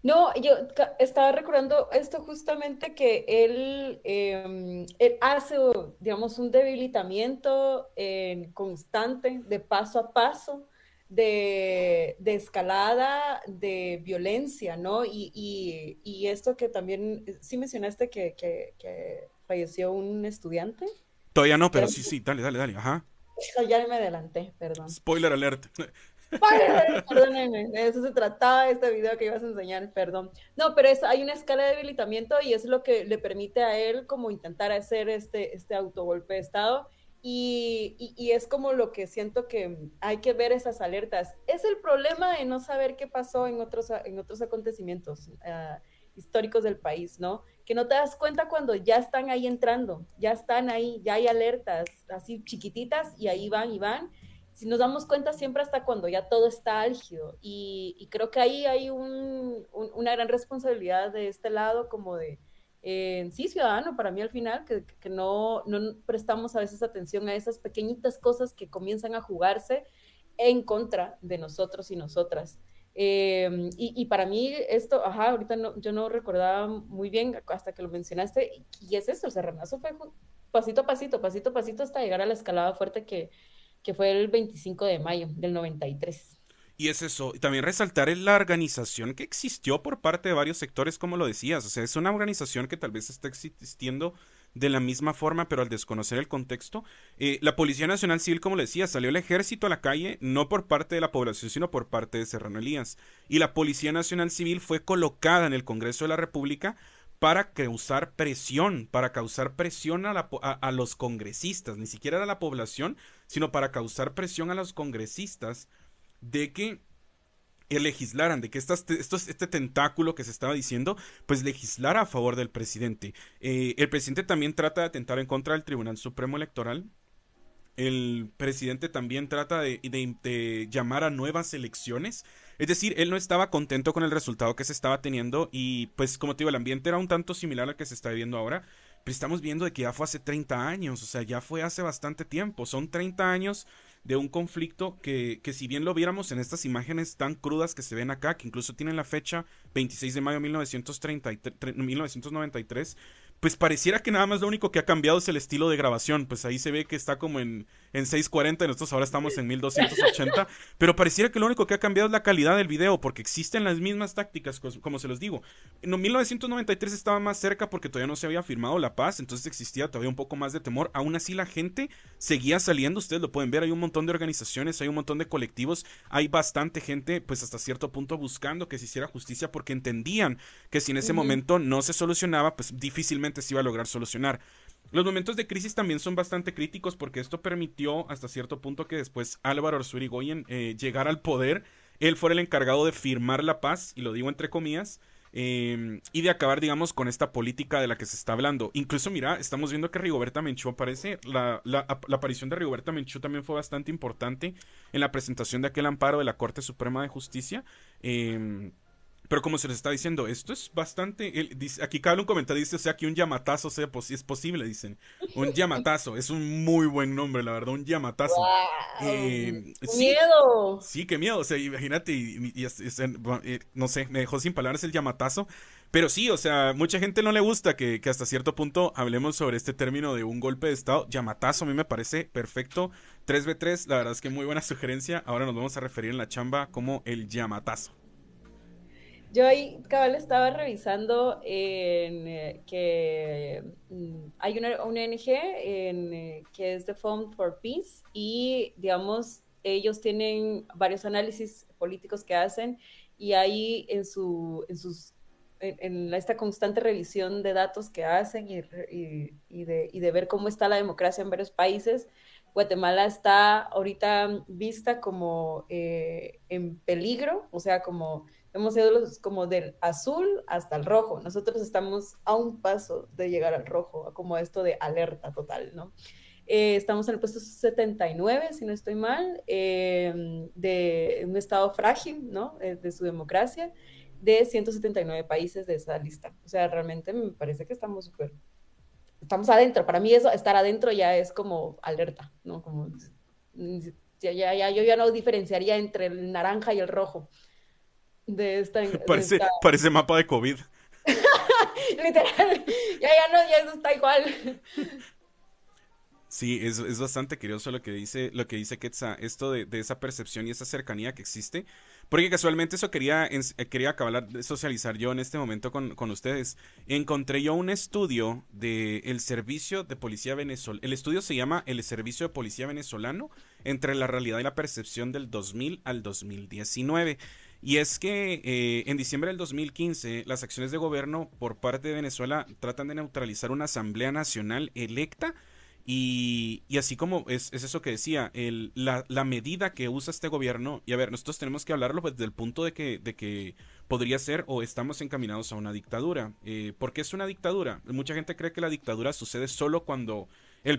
No, yo estaba recordando esto justamente, que él hace, digamos, un debilitamiento constante, de paso a paso, de escalada, de violencia, ¿no? Y esto que también, sí mencionaste que falleció un estudiante. Todavía no, pero sí, dale, ajá. Ya me adelanté, perdón. Spoiler alert. Perdónenme, de eso se trataba este video que ibas a enseñar, perdón. No, pero hay una escala de debilitamiento, y es lo que le permite a él como intentar hacer este autogolpe de estado, y es como lo que siento que hay que ver esas alertas. Es el problema de no saber qué pasó en otros acontecimientos históricos del país, ¿no? Que no te das cuenta cuando ya están ahí entrando, ya están ahí, ya hay alertas así chiquititas, y ahí van y van. Si nos damos cuenta siempre hasta cuando ya todo está álgido, y creo que ahí hay una gran responsabilidad de este lado, como de, sí, ciudadano, para mí al final, que no prestamos a veces atención a esas pequeñitas cosas que comienzan a jugarse en contra de nosotros y nosotras. Y para mí esto, ahorita yo no recordaba muy bien hasta que lo mencionaste, y es esto, el Serranazo fue pasito a pasito, hasta llegar a la escalada fuerte que fue el 25 de mayo del 93. Y es eso, y también resaltar la organización que existió por parte de varios sectores, como lo decías. O sea, es una organización que tal vez está existiendo de la misma forma, pero al desconocer el contexto. La Policía Nacional Civil, como lo decía, salió el ejército a la calle, no por parte de la población, sino por parte de Serrano Elías. Y la Policía Nacional Civil fue colocada en el Congreso de la República para causar presión a los congresistas, ni siquiera a la población, sino para causar presión a los congresistas de que legislaran, de que este tentáculo que se estaba diciendo, pues legislara a favor del presidente. El presidente también trata de atentar en contra del Tribunal Supremo Electoral. El presidente también trata de llamar a nuevas elecciones. Es decir, él no estaba contento con el resultado que se estaba teniendo y pues como te digo, el ambiente era un tanto similar al que se está viviendo ahora, pero estamos viendo de que ya fue hace 30 años, o sea, ya fue hace bastante tiempo, son 30 años de un conflicto que si bien lo viéramos en estas imágenes tan crudas que se ven acá, que incluso tienen la fecha 26 de mayo de 1993, pues pareciera que nada más lo único que ha cambiado es el estilo de grabación. Pues ahí se ve que está como en 640 y nosotros ahora estamos en 1280. Pero pareciera que lo único que ha cambiado es la calidad del video, porque existen las mismas tácticas, como se los digo. En 1993 estaba más cerca porque todavía no se había firmado la paz, entonces existía todavía un poco más de temor. Aún así la gente seguía saliendo, ustedes lo pueden ver, hay un montón de organizaciones, hay un montón de colectivos, hay bastante gente, pues hasta cierto punto buscando que se hiciera justicia porque entendían que si en ese momento no se solucionaba, pues difícilmente se iba a lograr solucionar. Los momentos de crisis también son bastante críticos porque esto permitió hasta cierto punto que después Álvaro Arzúrigoyen llegara al poder, él fuera el encargado de firmar la paz, y lo digo entre comillas, y de acabar, digamos, con esta política de la que se está hablando. Incluso, mira, estamos viendo que Rigoberta Menchú aparece, la aparición de Rigoberta Menchú también fue bastante importante en la presentación de aquel amparo de la Corte Suprema de Justicia. Pero como se les está diciendo, esto es bastante... aquí cabe un comentario, dice, o sea, que un llamatazo sea es posible, dicen. Un llamatazo, es un muy buen nombre, la verdad, un llamatazo. ¡Wow! Sí, ¡Miedo! sí, qué miedo, o sea, imagínate, no sé, me dejó sin palabras el llamatazo. Pero sí, o sea, mucha gente no le gusta que hasta cierto punto hablemos sobre este término de un golpe de estado. Llamatazo a mí me parece perfecto. 3v3, la verdad es que muy buena sugerencia. Ahora nos vamos a referir en la chamba como el llamatazo. Yo ahí, cabal, estaba revisando que hay una ONG que es The Fund for Peace y, digamos, ellos tienen varios análisis políticos que hacen y ahí en esta constante revisión de datos que hacen y de ver cómo está la democracia en varios países, Guatemala está ahorita vista como en peligro, o sea, como hemos ido como del azul hasta el rojo. Nosotros estamos a un paso de llegar al rojo, como esto de alerta total, ¿no? Estamos en el puesto 79, si no estoy mal, de un estado frágil, ¿no? De su democracia, de 179 países de esa lista. O sea, realmente me parece que estamos súper... Estamos adentro. Para mí eso, estar adentro ya es como alerta, ¿no? Como... yo ya no diferenciaría entre el naranja y el rojo de Parece mapa de COVID. Literal, ya eso está igual. Sí, es bastante curioso lo que dice Quetza, esto de esa percepción y esa cercanía que existe, porque casualmente eso quería acabar de socializar yo en este momento con ustedes. Encontré yo un estudio del Servicio de Policía Venezolano. El estudio se llama El Servicio de Policía Venezolano entre la realidad y la percepción del 2000 al 2019. Y es que en diciembre del 2015 las acciones de gobierno por parte de Venezuela tratan de neutralizar una Asamblea Nacional electa. Y así como es eso que decía, la medida que usa este gobierno, y a ver, nosotros tenemos que hablarlo pues, desde el punto de que podría ser o estamos encaminados a una dictadura. ¿Por qué es una dictadura? Mucha gente cree que la dictadura sucede solo cuando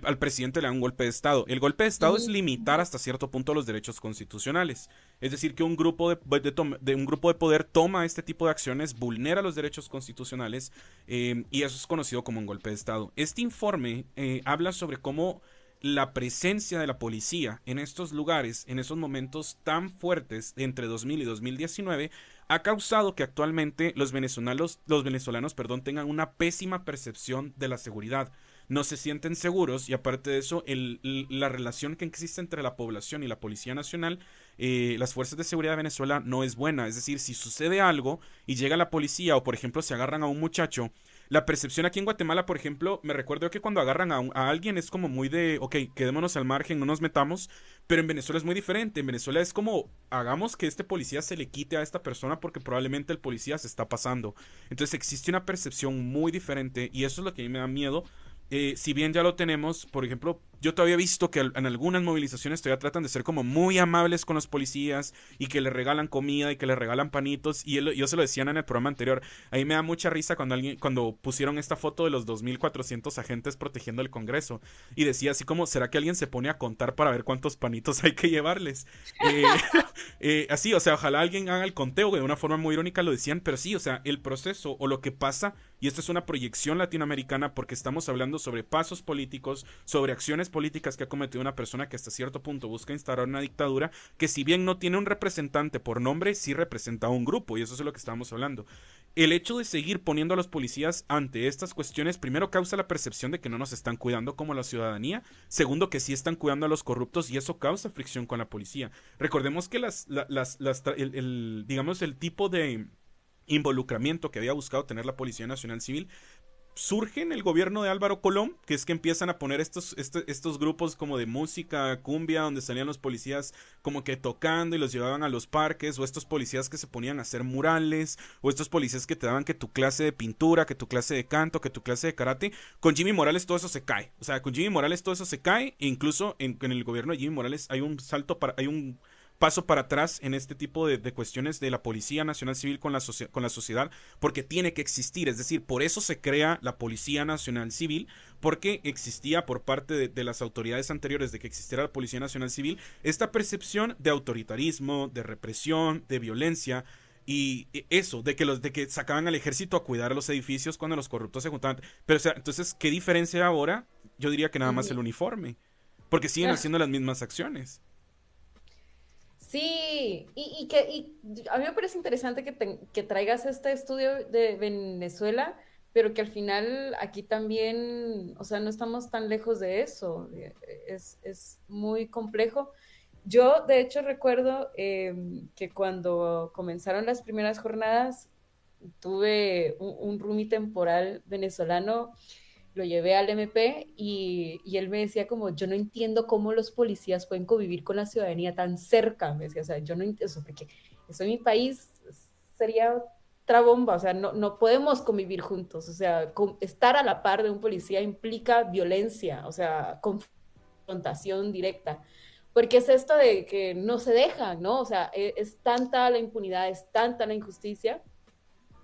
al presidente le da un golpe de Estado. El golpe de Estado es limitar hasta cierto punto los derechos constitucionales. Es decir, que un grupo de poder toma este tipo de acciones, vulnera los derechos constitucionales y eso es conocido como un golpe de Estado. Este informe habla sobre cómo la presencia de la policía en estos lugares, en esos momentos tan fuertes entre 2000 y 2019, ha causado que actualmente los venezolanos, tengan una pésima percepción de la seguridad. No se sienten seguros y aparte de eso, la relación que existe entre la población y la Policía Nacional, las fuerzas de seguridad de Venezuela no es buena. Es decir, si sucede algo y llega la policía o por ejemplo se agarran a un muchacho, la percepción aquí en Guatemala, por ejemplo, me recuerdo que cuando agarran a alguien es como muy de, ok, quedémonos al margen, no nos metamos, pero en Venezuela es muy diferente. En Venezuela es como, hagamos que este policía se le quite a esta persona porque probablemente el policía se está pasando. Entonces existe una percepción muy diferente y eso es lo que a mí me da miedo. Si bien ya lo tenemos, por ejemplo, yo todavía he visto que en algunas movilizaciones todavía tratan de ser como muy amables con los policías y que le regalan comida y que le regalan panitos. Y yo se lo decía en el programa anterior. Ahí me da mucha risa cuando pusieron esta foto de los 2.400 agentes protegiendo el Congreso. Y decía así como, ¿será que alguien se pone a contar para ver cuántos panitos hay que llevarles? Así, o sea, ojalá alguien haga el conteo, de una forma muy irónica lo decían, pero sí, o sea, el proceso o lo que pasa, y esto es una proyección latinoamericana porque estamos hablando sobre pasos políticos, sobre acciones políticas que ha cometido una persona que hasta cierto punto busca instaurar una dictadura, que si bien no tiene un representante por nombre, sí representa a un grupo, y eso es de lo que estábamos hablando. El hecho de seguir poniendo a los policías ante estas cuestiones, primero causa la percepción de que no nos están cuidando como la ciudadanía, segundo que sí están cuidando a los corruptos y eso causa fricción con la policía. Recordemos que digamos, el tipo de involucramiento que había buscado tener la Policía Nacional Civil surge en el gobierno de Álvaro Colón, que es que empiezan a poner estos grupos como de música, cumbia, donde salían los policías como que tocando y los llevaban a los parques, o estos policías que se ponían a hacer murales, o estos policías que te daban que tu clase de pintura, que tu clase de canto, que tu clase de karate. Con Jimmy Morales todo eso se cae, o sea, con Jimmy Morales todo eso se cae, e incluso en el gobierno de Jimmy Morales hay un paso para atrás en este tipo de cuestiones de la Policía Nacional Civil con la sociedad, porque tiene que existir, es decir, por eso se crea la Policía Nacional Civil, porque existía por parte de las autoridades anteriores de que existiera la Policía Nacional Civil esta percepción de autoritarismo, de represión, de violencia, y eso, de que sacaban al ejército a cuidar los edificios cuando los corruptos se juntaban. Pero, o sea, entonces, ¿qué diferencia ahora? Yo diría que nada más el uniforme, porque siguen haciendo las mismas acciones. Sí, y a mí me parece interesante que traigas este estudio de Venezuela, pero que al final aquí también, o sea, no estamos tan lejos de eso, es muy complejo. Yo, de hecho, recuerdo que cuando comenzaron las primeras jornadas, tuve un roomie temporal venezolano, lo llevé al MP y él me decía como, yo no entiendo cómo los policías pueden convivir con la ciudadanía tan cerca, me decía, o sea, yo no entiendo eso, porque eso en mi país sería otra bomba, o sea, no podemos convivir juntos, o sea, estar a la par de un policía implica violencia, o sea, confrontación directa, porque es esto de que no se dejan, ¿no? O sea, es tanta la impunidad, es tanta la injusticia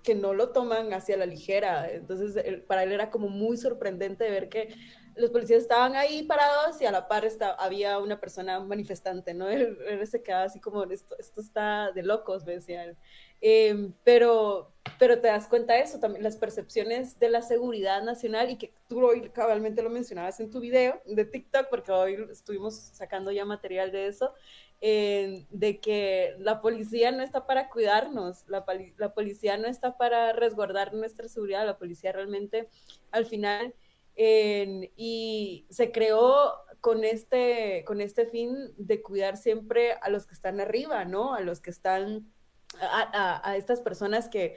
que no lo toman hacia la ligera. Entonces, para él era como muy sorprendente ver que los policías estaban ahí parados y a la par había una persona manifestante, ¿no? Él se quedaba así como, esto está de locos, me decía él. Pero te das cuenta de eso, también las percepciones de la seguridad nacional, y que tú hoy cabalmente lo mencionabas en tu video de TikTok, porque hoy estuvimos sacando ya material de eso, de que la policía no está para cuidarnos, la policía no está para resguardar nuestra seguridad, la policía realmente al final, y se creó con este fin de cuidar siempre a los que están arriba, ¿no? A los que están, a estas personas que,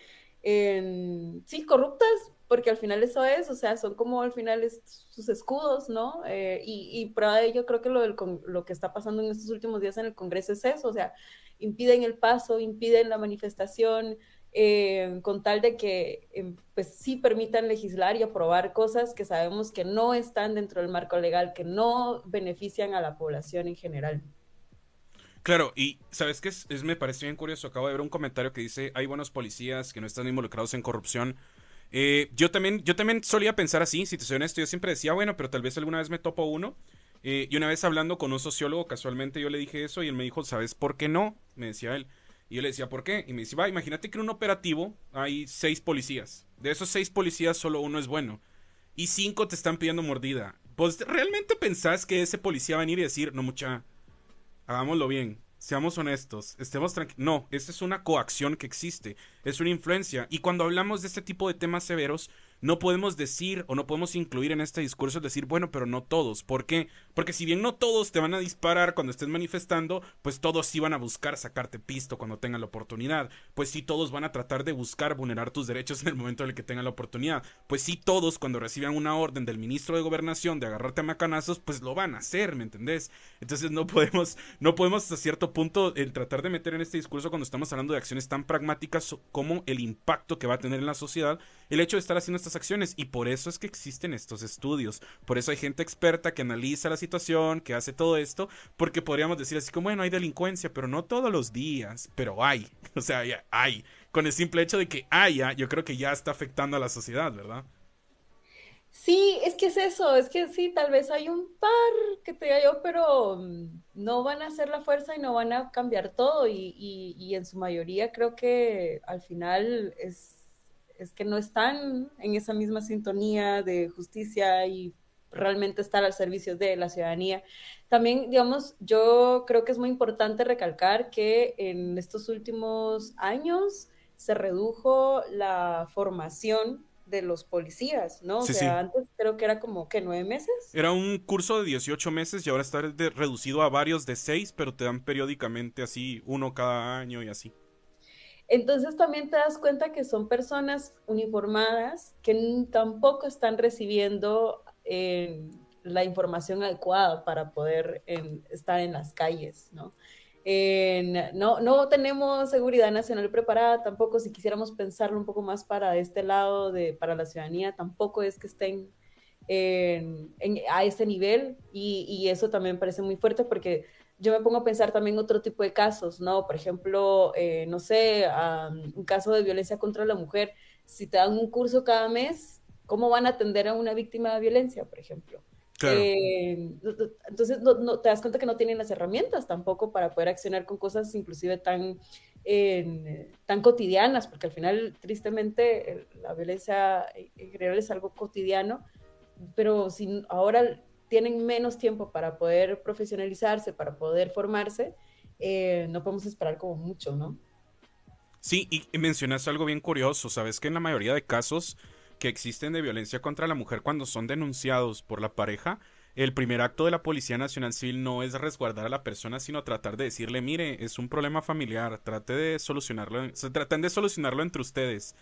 sí, corruptas, porque al final eso es, o sea, son como al final sus escudos, ¿no? Y prueba de ello creo que lo que está pasando en estos últimos días en el Congreso es eso, o sea, impiden el paso, impiden la manifestación, con tal de que pues sí permitan legislar y aprobar cosas que sabemos que no están dentro del marco legal, que no benefician a la población en general. Claro, y ¿sabes qué? Me pareció bien curioso. Acabo de ver un comentario que dice, hay buenos policías que no están involucrados en corrupción. Yo también solía pensar así, si te soy honesto. Yo siempre decía, bueno, pero tal vez alguna vez me topo uno. Y una vez hablando con un sociólogo, casualmente yo le dije eso y él me dijo, ¿sabes por qué no? Me decía él. Y yo le decía, ¿por qué? Y me decía, va, imagínate que en un operativo hay 6 policías. De esos 6 policías solo uno es bueno. Y 5 te están pidiendo mordida. ¿Pues realmente pensás que ese policía va a venir y decir, no, mucha, hagámoslo bien, seamos honestos, estemos tranquilos? No, esta es una coacción que existe, es una influencia. Y cuando hablamos de este tipo de temas severos, no podemos decir o no podemos incluir en este discurso decir, bueno, pero no todos. ¿Por qué? Porque si bien no todos te van a disparar cuando estés manifestando, pues todos sí van a buscar sacarte pisto cuando tengan la oportunidad. Pues sí, todos van a tratar de buscar vulnerar tus derechos en el momento en el que tengan la oportunidad. Pues sí, todos cuando reciban una orden del ministro de Gobernación de agarrarte a macanazos, pues lo van a hacer, ¿me entendés? Entonces no podemos hasta cierto punto tratar de meter en este discurso cuando estamos hablando de acciones tan pragmáticas como el impacto que va a tener en la sociedad el hecho de estar haciendo estas acciones. Y por eso es que existen estos estudios. Por eso hay gente experta que analiza la situación, que hace todo esto, porque podríamos decir así como, bueno, hay delincuencia, pero no todos los días, pero hay. O sea, ya hay. Con el simple hecho de que haya, yo creo que ya está afectando a la sociedad, ¿verdad? Sí, es que es eso, es que sí, tal vez hay un par que te diga yo, pero no van a hacer la fuerza y no van a cambiar todo y en su mayoría creo que al final es que no están en esa misma sintonía de justicia y realmente estar al servicio de la ciudadanía. También, digamos, yo creo que es muy importante recalcar que en estos últimos años se redujo la formación de los policías, ¿no? O Sí, sea, sí. antes creo que era como que 9 meses. Era un curso de 18 meses y ahora está reducido a varios de 6, pero te dan periódicamente así, uno cada año y así. Entonces también te das cuenta que son personas uniformadas que tampoco están recibiendo la información adecuada para poder estar en las calles, ¿no? No tenemos seguridad nacional preparada tampoco, si quisiéramos pensarlo un poco más para este lado, para la ciudadanía, tampoco es que estén a ese nivel y eso también parece muy fuerte porque yo me pongo a pensar también otro tipo de casos, ¿no? Por ejemplo, no sé, un caso de violencia contra la mujer, si te dan un curso cada mes, ¿cómo van a atender a una víctima de violencia, por ejemplo? Claro. Entonces, te das cuenta que no tienen las herramientas tampoco para poder accionar con cosas inclusive tan cotidianas, porque al final, tristemente, la violencia en general es algo cotidiano, pero si ahora tienen menos tiempo para poder profesionalizarse, para poder formarse, no podemos esperar como mucho, ¿no? Sí, y mencionaste algo bien curioso, ¿sabes? Que en la mayoría de casos que existen de violencia contra la mujer cuando son denunciados por la pareja, el primer acto de la Policía Nacional Civil no es resguardar a la persona, sino tratar de decirle, mire, es un problema familiar, trate de solucionarlo, traten de solucionarlo entre ustedes.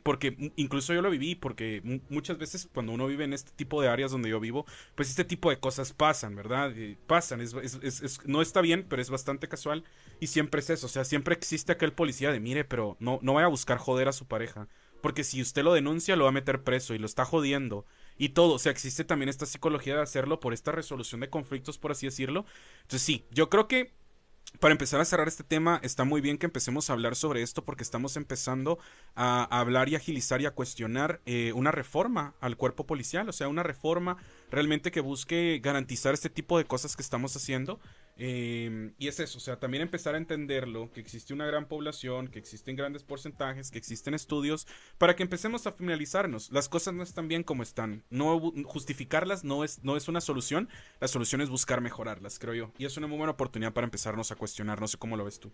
Porque incluso yo lo viví, porque muchas veces cuando uno vive en este tipo de áreas donde yo vivo, pues este tipo de cosas pasan, ¿verdad? Pasan, no está bien, pero es bastante casual y siempre es eso, o sea, siempre existe aquel policía de, mire, pero no vaya a buscar joder a su pareja, porque si usted lo denuncia lo va a meter preso y lo está jodiendo y todo, o sea, existe también esta psicología de hacerlo por esta resolución de conflictos, por así decirlo. Entonces sí, yo creo que para empezar a cerrar este tema, está muy bien que empecemos a hablar sobre esto porque estamos empezando a hablar y agilizar y a cuestionar una reforma al cuerpo policial, o sea, una reforma realmente que busque garantizar este tipo de cosas que estamos haciendo. Y es eso, o sea, también empezar a entenderlo, que existe una gran población, que existen grandes porcentajes, que existen estudios, para que empecemos a finalizarnos. Las cosas no están bien como están. No justificarlas no es una solución. La solución es buscar mejorarlas, creo yo. Y es una muy buena oportunidad para empezarnos a cuestionar. No sé cómo lo ves tú.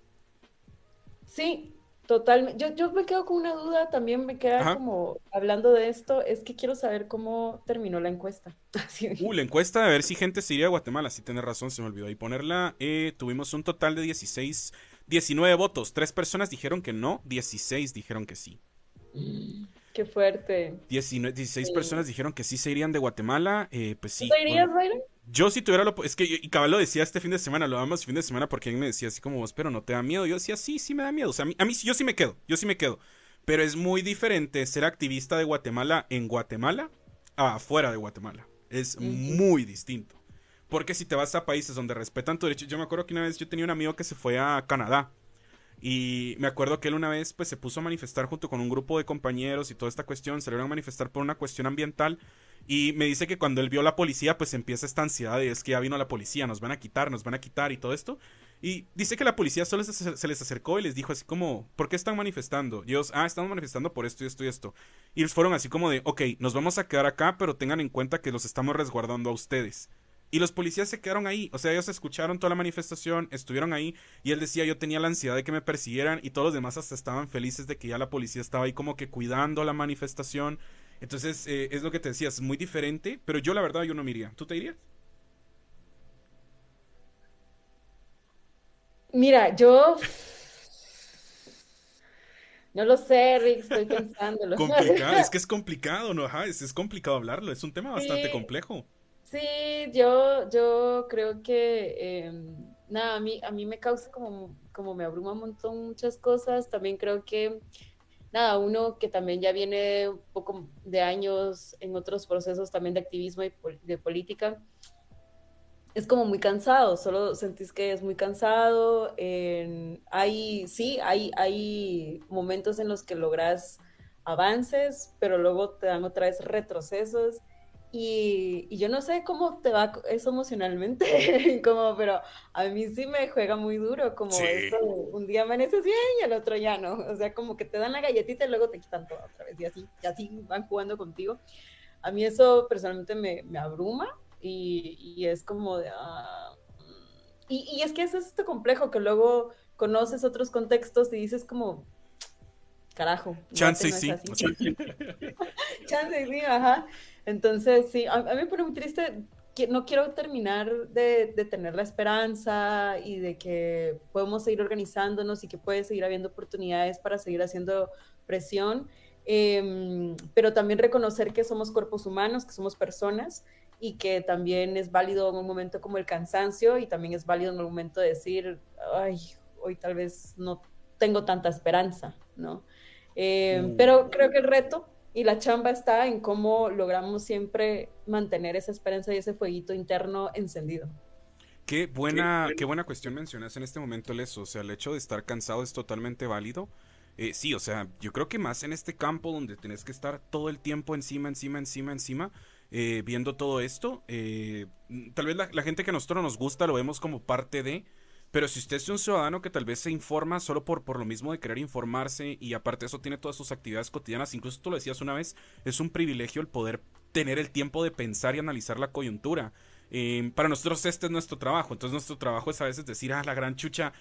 Sí, totalmente. Yo me quedo con una duda, también me queda Ajá. como hablando de esto, es que quiero saber cómo terminó la encuesta. Así. La encuesta de ver si gente se iría a Guatemala. Sí, tienes razón, se me olvidó ahí ponerla. Tuvimos un total de 19 votos. 3 personas dijeron que no, 16 dijeron que sí. Qué fuerte. 16 Sí. personas dijeron que sí se irían de Guatemala. Pues ¿Tú sí. te irías, Byron? Yo si tuviera es que y cabal lo decía este fin de semana, lo damos fin de semana porque alguien me decía así como vos, pero no te da miedo. Yo decía, sí, sí me da miedo. O sea, a mí yo sí me quedo, yo sí me quedo. Pero es muy diferente ser activista de Guatemala en Guatemala a afuera de Guatemala. Es Ujú. muy distinto. Porque si te vas a países donde respetan tu derecho, yo me acuerdo que una vez yo tenía un amigo que se fue a Canadá. Y me acuerdo que él una vez pues se puso a manifestar junto con un grupo de compañeros y toda esta cuestión, salieron a manifestar por una cuestión ambiental y me dice que cuando él vio a la policía pues empieza esta ansiedad de es que ya vino la policía, nos van a quitar y todo esto. Y dice que la policía solo se les acercó y les dijo así como, ¿por qué están manifestando? Y ellos, estamos manifestando por esto y esto y esto. Y ellos fueron así como de, ok, nos vamos a quedar acá, pero tengan en cuenta que los estamos resguardando a ustedes. Y los policías se quedaron ahí, o sea, ellos escucharon toda la manifestación, estuvieron ahí y él decía, yo tenía la ansiedad de que me persiguieran y todos los demás hasta estaban felices de que ya la policía estaba ahí como que cuidando la manifestación. Entonces, es lo que te decía, es muy diferente, pero yo la verdad yo no me iría. ¿Tú te irías? Mira, yo no lo sé, Rick, estoy pensándolo. Complicado, es que es complicado, ¿no? Ajá, es complicado hablarlo, es un tema bastante Sí, complejo. sí, yo creo que, nada, a mí me causa como me abruma un montón muchas cosas. También creo que nada, uno que también ya viene un poco de años en otros procesos también de activismo y de política, es como muy cansado, solo sentís que es muy cansado. Hay momentos en los que logras avances, pero luego te dan otra vez retrocesos. Y yo no sé cómo te va eso emocionalmente, como, pero a mí sí me juega muy duro, como esto, Sí. un día amaneces bien y el otro ya no. O sea, como que te dan la galletita y luego te quitan todo otra vez, y así van jugando contigo. A mí eso personalmente me abruma y es como de... y es que eso es esto complejo, que luego conoces otros contextos y dices como, carajo, Chance Guate y no es sí. así. Chance, sí, ajá. Entonces, sí, a mí me pone muy triste, que no quiero terminar de tener la esperanza y de que podemos seguir organizándonos y que puede seguir habiendo oportunidades para seguir haciendo presión, pero también reconocer que somos cuerpos humanos, que somos personas y que también es válido en un momento como el cansancio y también es válido en el momento de decir, ay, hoy tal vez no tengo tanta esperanza, ¿no? Pero creo que el reto y la chamba está en cómo logramos siempre mantener esa esperanza y ese fueguito interno encendido. Qué buena cuestión mencionas en este momento, Leso. O sea, el hecho de estar cansado es totalmente válido. Sí, o sea, yo creo que más en este campo donde tenés que estar todo el tiempo encima, encima, encima, encima, viendo todo esto. Tal vez la gente que a nosotros nos gusta lo vemos como parte de. Pero si usted es un ciudadano que tal vez se informa solo por lo mismo de querer informarse y aparte de eso tiene todas sus actividades cotidianas, incluso tú lo decías una vez, es un privilegio el poder tener el tiempo de pensar y analizar la coyuntura. Para nosotros este es nuestro trabajo, entonces nuestro trabajo es a veces decir, la gran chucha,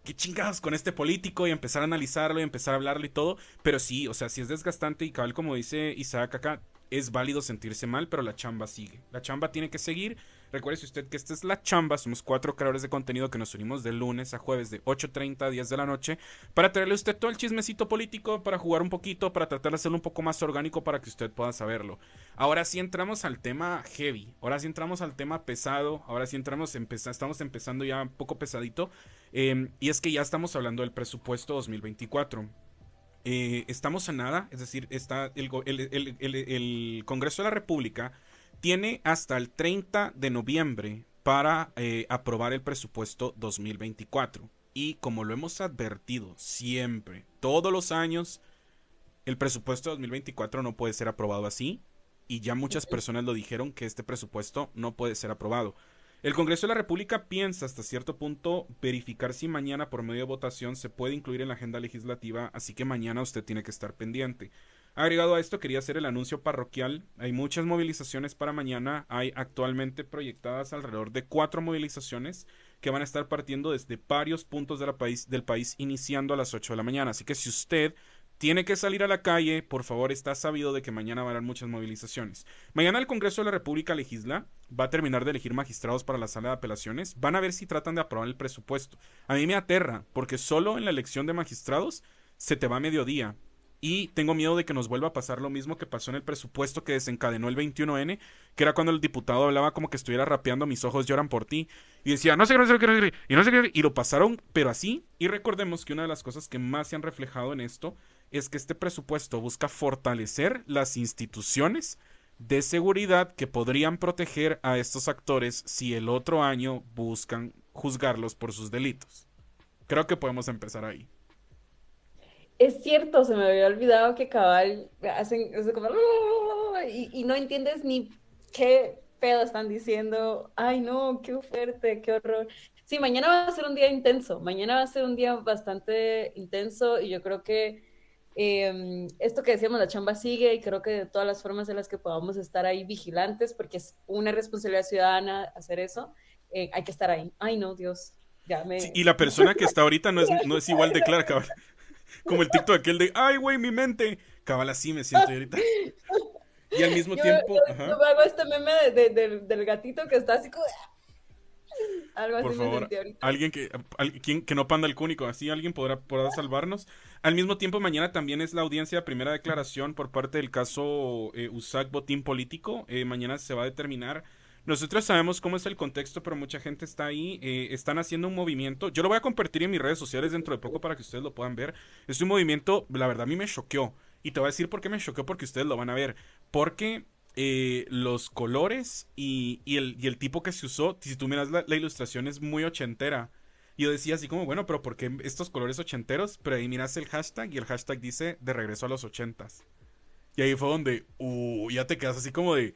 qué chingados con este político y empezar a analizarlo y empezar a hablarlo y todo, pero sí, o sea, sí es desgastante y cabal como dice Isaac acá, es válido sentirse mal, pero la chamba sigue, la chamba tiene que seguir. Recuerde usted que esta es la chamba, somos 4 creadores de contenido que nos unimos de lunes a jueves de 8:30 a 10 de la noche para traerle a usted todo el chismecito político, para jugar un poquito, para tratar de hacerlo un poco más orgánico para que usted pueda saberlo. Ahora sí entramos al tema heavy, ahora sí entramos al tema pesado, ahora sí estamos empezando ya un poco pesadito, y es que ya estamos hablando del presupuesto 2024. Estamos a nada, es decir, está el Congreso de la República tiene hasta el 30 de noviembre para aprobar el presupuesto 2024. Y como lo hemos advertido siempre, todos los años, el presupuesto 2024 no puede ser aprobado así. Y ya muchas personas lo dijeron que este presupuesto no puede ser aprobado. El Congreso de la República piensa hasta cierto punto verificar si mañana por medio de votación se puede incluir en la agenda legislativa, así que mañana usted tiene que estar pendiente. Agregado a esto, quería hacer el anuncio parroquial. Hay muchas movilizaciones para mañana. Hay actualmente proyectadas alrededor de 4 movilizaciones que van a estar partiendo desde varios puntos del país iniciando a las 8 de la mañana. Así que si usted tiene que salir a la calle, por favor, está sabido de que mañana van a haber muchas movilizaciones. Mañana el Congreso de la República legisla, va a terminar de elegir magistrados para la sala de apelaciones, van a ver si tratan de aprobar el presupuesto. A mí me aterra, porque solo en la elección de magistrados se te va a mediodía. Y tengo miedo de que nos vuelva a pasar lo mismo que pasó en el presupuesto que desencadenó el 21N, que era cuando el diputado hablaba como que estuviera rapeando Mis ojos lloran por ti, y decía, no sé qué, no sé qué, no sé qué, y no sé qué, y lo pasaron, pero así. Y recordemos que una de las cosas que más se han reflejado en esto es que este presupuesto busca fortalecer las instituciones de seguridad que podrían proteger a estos actores si el otro año buscan juzgarlos por sus delitos. Creo que podemos empezar ahí. Es cierto, se me había olvidado que cabal hacen eso como... Y no entiendes ni qué pedo están diciendo. Ay, no, qué fuerte, qué horror. Sí, mañana va a ser un día intenso. Mañana va a ser un día bastante intenso y yo creo que esto que decíamos, la chamba sigue y creo que de todas las formas en las que podamos estar ahí vigilantes, porque es una responsabilidad ciudadana hacer eso, hay que estar ahí. Ay, no, Dios, ya Sí, me... y la persona que está ahorita no es igual de clara, cabal. Como el TikTok aquel de, ay, güey, mi mente. Cabal, así me siento yo ahorita. Y al mismo tiempo, Yo ajá, me hago este meme del gatito que está así como... Algo por así me favor, sentí ahorita. alguien que no panda el cúnico, así alguien podrá salvarnos. Al mismo tiempo, mañana también es la audiencia de primera declaración por parte del caso USAC Botín Político. Mañana se va a determinar Nosotros sabemos cómo es el contexto, pero mucha gente está ahí, están haciendo un movimiento. Yo lo voy a compartir en mis redes sociales dentro de poco para que ustedes lo puedan ver. Es un movimiento, la verdad a mí me choqueó. Y te voy a decir por qué me choqueó, porque ustedes lo van a ver. Porque los colores y el tipo que se usó, si tú miras la ilustración es muy ochentera. Y yo decía así como, bueno, pero ¿por qué estos colores ochenteros? Pero ahí miras el hashtag y el hashtag dice de regreso a los ochentas. Y ahí fue donde, ya te quedas así como de,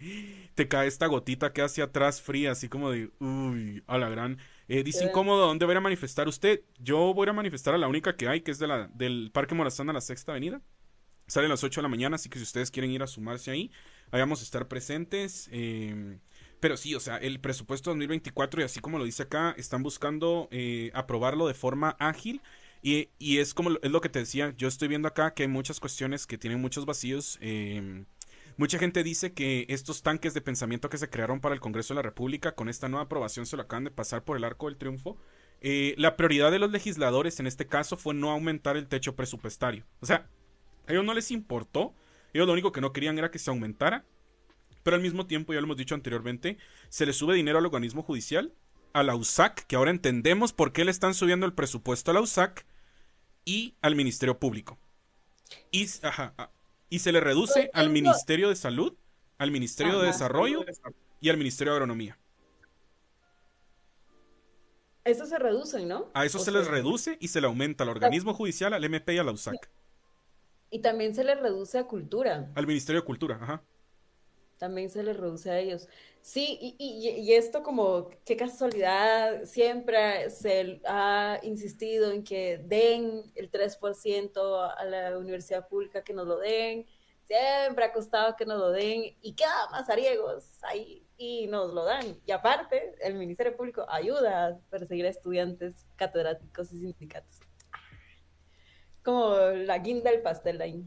te cae esta gotita que hacia atrás fría, así como de, uy, a la gran. Dice incómodo, ¿dónde voy a ir a manifestar usted? Yo voy a ir a manifestar a la única que hay, que es del Parque Morazán a la Sexta Avenida. Sale a las 8 de la mañana, así que si ustedes quieren ir a sumarse ahí, ahí vamos a estar presentes. Pero sí, o sea, el presupuesto 2024, y así como lo dice acá, están buscando aprobarlo de forma ágil. Y es como es lo que te decía, yo estoy viendo acá que hay muchas cuestiones que tienen muchos vacíos. Mucha gente dice que estos tanques de pensamiento que se crearon para el Congreso de la República, con esta nueva aprobación se lo acaban de pasar por el arco del triunfo. La prioridad de los legisladores en este caso fue no aumentar el techo presupuestario. O sea, a ellos no les importó, ellos lo único que no querían era que se aumentara. Pero al mismo tiempo, ya lo hemos dicho anteriormente, se le sube dinero al organismo judicial, a la USAC, que ahora entendemos por qué le están subiendo el presupuesto a la USAC, y al Ministerio Público. Y se le reduce al Ministerio de Salud, al Ministerio de Desarrollo y al Ministerio de Agronomía. Eso se reducen, ¿no? A eso se les reduce y se le aumenta al organismo judicial, al MP y a la USAC. Y también se les reduce a cultura. Al Ministerio de Cultura, ajá. También se les reduce a ellos. Sí, y esto como, qué casualidad, siempre se ha insistido en que den el 3% a la universidad pública, que nos lo den, siempre ha costado que nos lo den, y queda mazariegos ahí, y nos lo dan. Y aparte, el Ministerio Público ayuda a perseguir a estudiantes, catedráticos y sindicatos. Como la guinda del pastel ahí.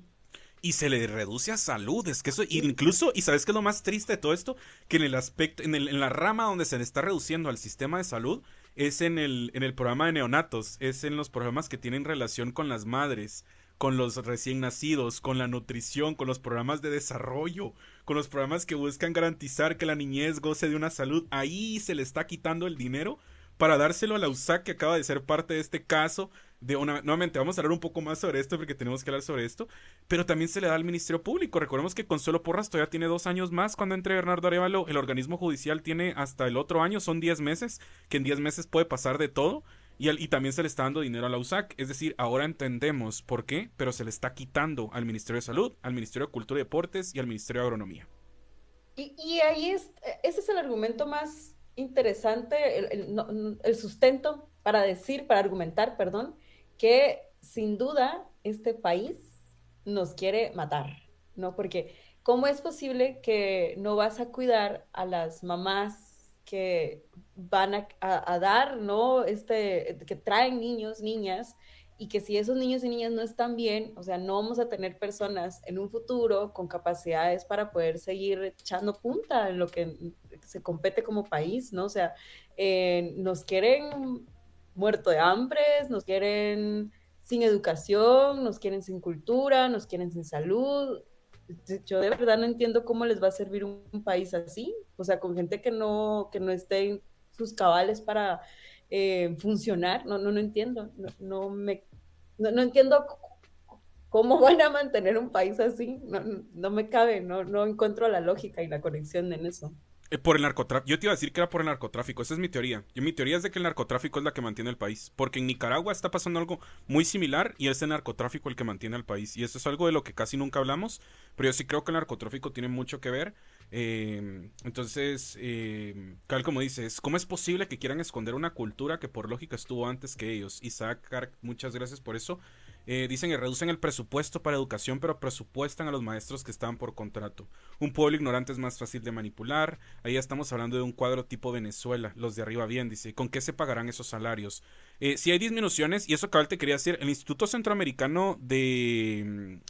Y se le reduce a salud, es que eso, incluso, y sabes qué es lo más triste de todo esto, que en el aspecto, en la rama donde se le está reduciendo al sistema de salud, es en el programa de neonatos, es en los programas que tienen relación con las madres, con los recién nacidos, con la nutrición, con los programas de desarrollo, con los programas que buscan garantizar que la niñez goce de una salud. Ahí se le está quitando el dinero para dárselo a la USAC, que acaba de ser parte de este caso. Nuevamente, vamos a hablar un poco más sobre esto porque tenemos que hablar sobre esto, pero también se le da al Ministerio Público. Recordemos que Consuelo Porras todavía tiene 2 años más cuando entre Bernardo Arévalo. El organismo judicial tiene hasta el otro año, son 10 meses, que en 10 meses puede pasar de todo, y también se le está dando dinero a la USAC. Es decir, ahora entendemos por qué, pero se le está quitando al Ministerio de Salud, al Ministerio de Cultura y Deportes y al Ministerio de Agronomía. Y ahí ese es el argumento más interesante, el sustento para argumentar, perdón, que sin duda este país nos quiere matar, ¿no? Porque ¿cómo es posible que no vas a cuidar a las mamás que van a dar, ¿no? Que traen niños, niñas, y que si esos niños y niñas no están bien, o sea, no vamos a tener personas en un futuro con capacidades para poder seguir echando punta en lo que se compete como país, ¿no? O sea, nos quieren muerto de hambre, nos quieren sin educación, nos quieren sin cultura, nos quieren sin salud. Yo de verdad no entiendo cómo les va a servir un país así, o sea, con gente que no esté en sus cabales para funcionar. No entiendo, no entiendo cómo van a mantener un país así, no me cabe, no encuentro la lógica y la conexión en eso. Por el narcotráfico. Yo te iba a decir que era por el narcotráfico. Esa es mi teoría. Mi teoría es de que el narcotráfico es la que mantiene el país. Porque en Nicaragua está pasando algo muy similar y es el narcotráfico el que mantiene al país. Y eso es algo de lo que casi nunca hablamos. Pero yo sí creo que el narcotráfico tiene mucho que ver. Entonces, tal como dices, ¿cómo es posible que quieran esconder una cultura que por lógica estuvo antes que ellos? Isaac Kark, muchas gracias por eso. Dicen que reducen el presupuesto para educación, pero presupuestan a los maestros que estaban por contrato. Un pueblo ignorante es más fácil de manipular. Ahí estamos hablando de un cuadro tipo Venezuela. Los de arriba bien, dice. ¿Con qué se pagarán esos salarios? Si hay disminuciones, y eso cabal te quería decir, el Instituto Centroamericano de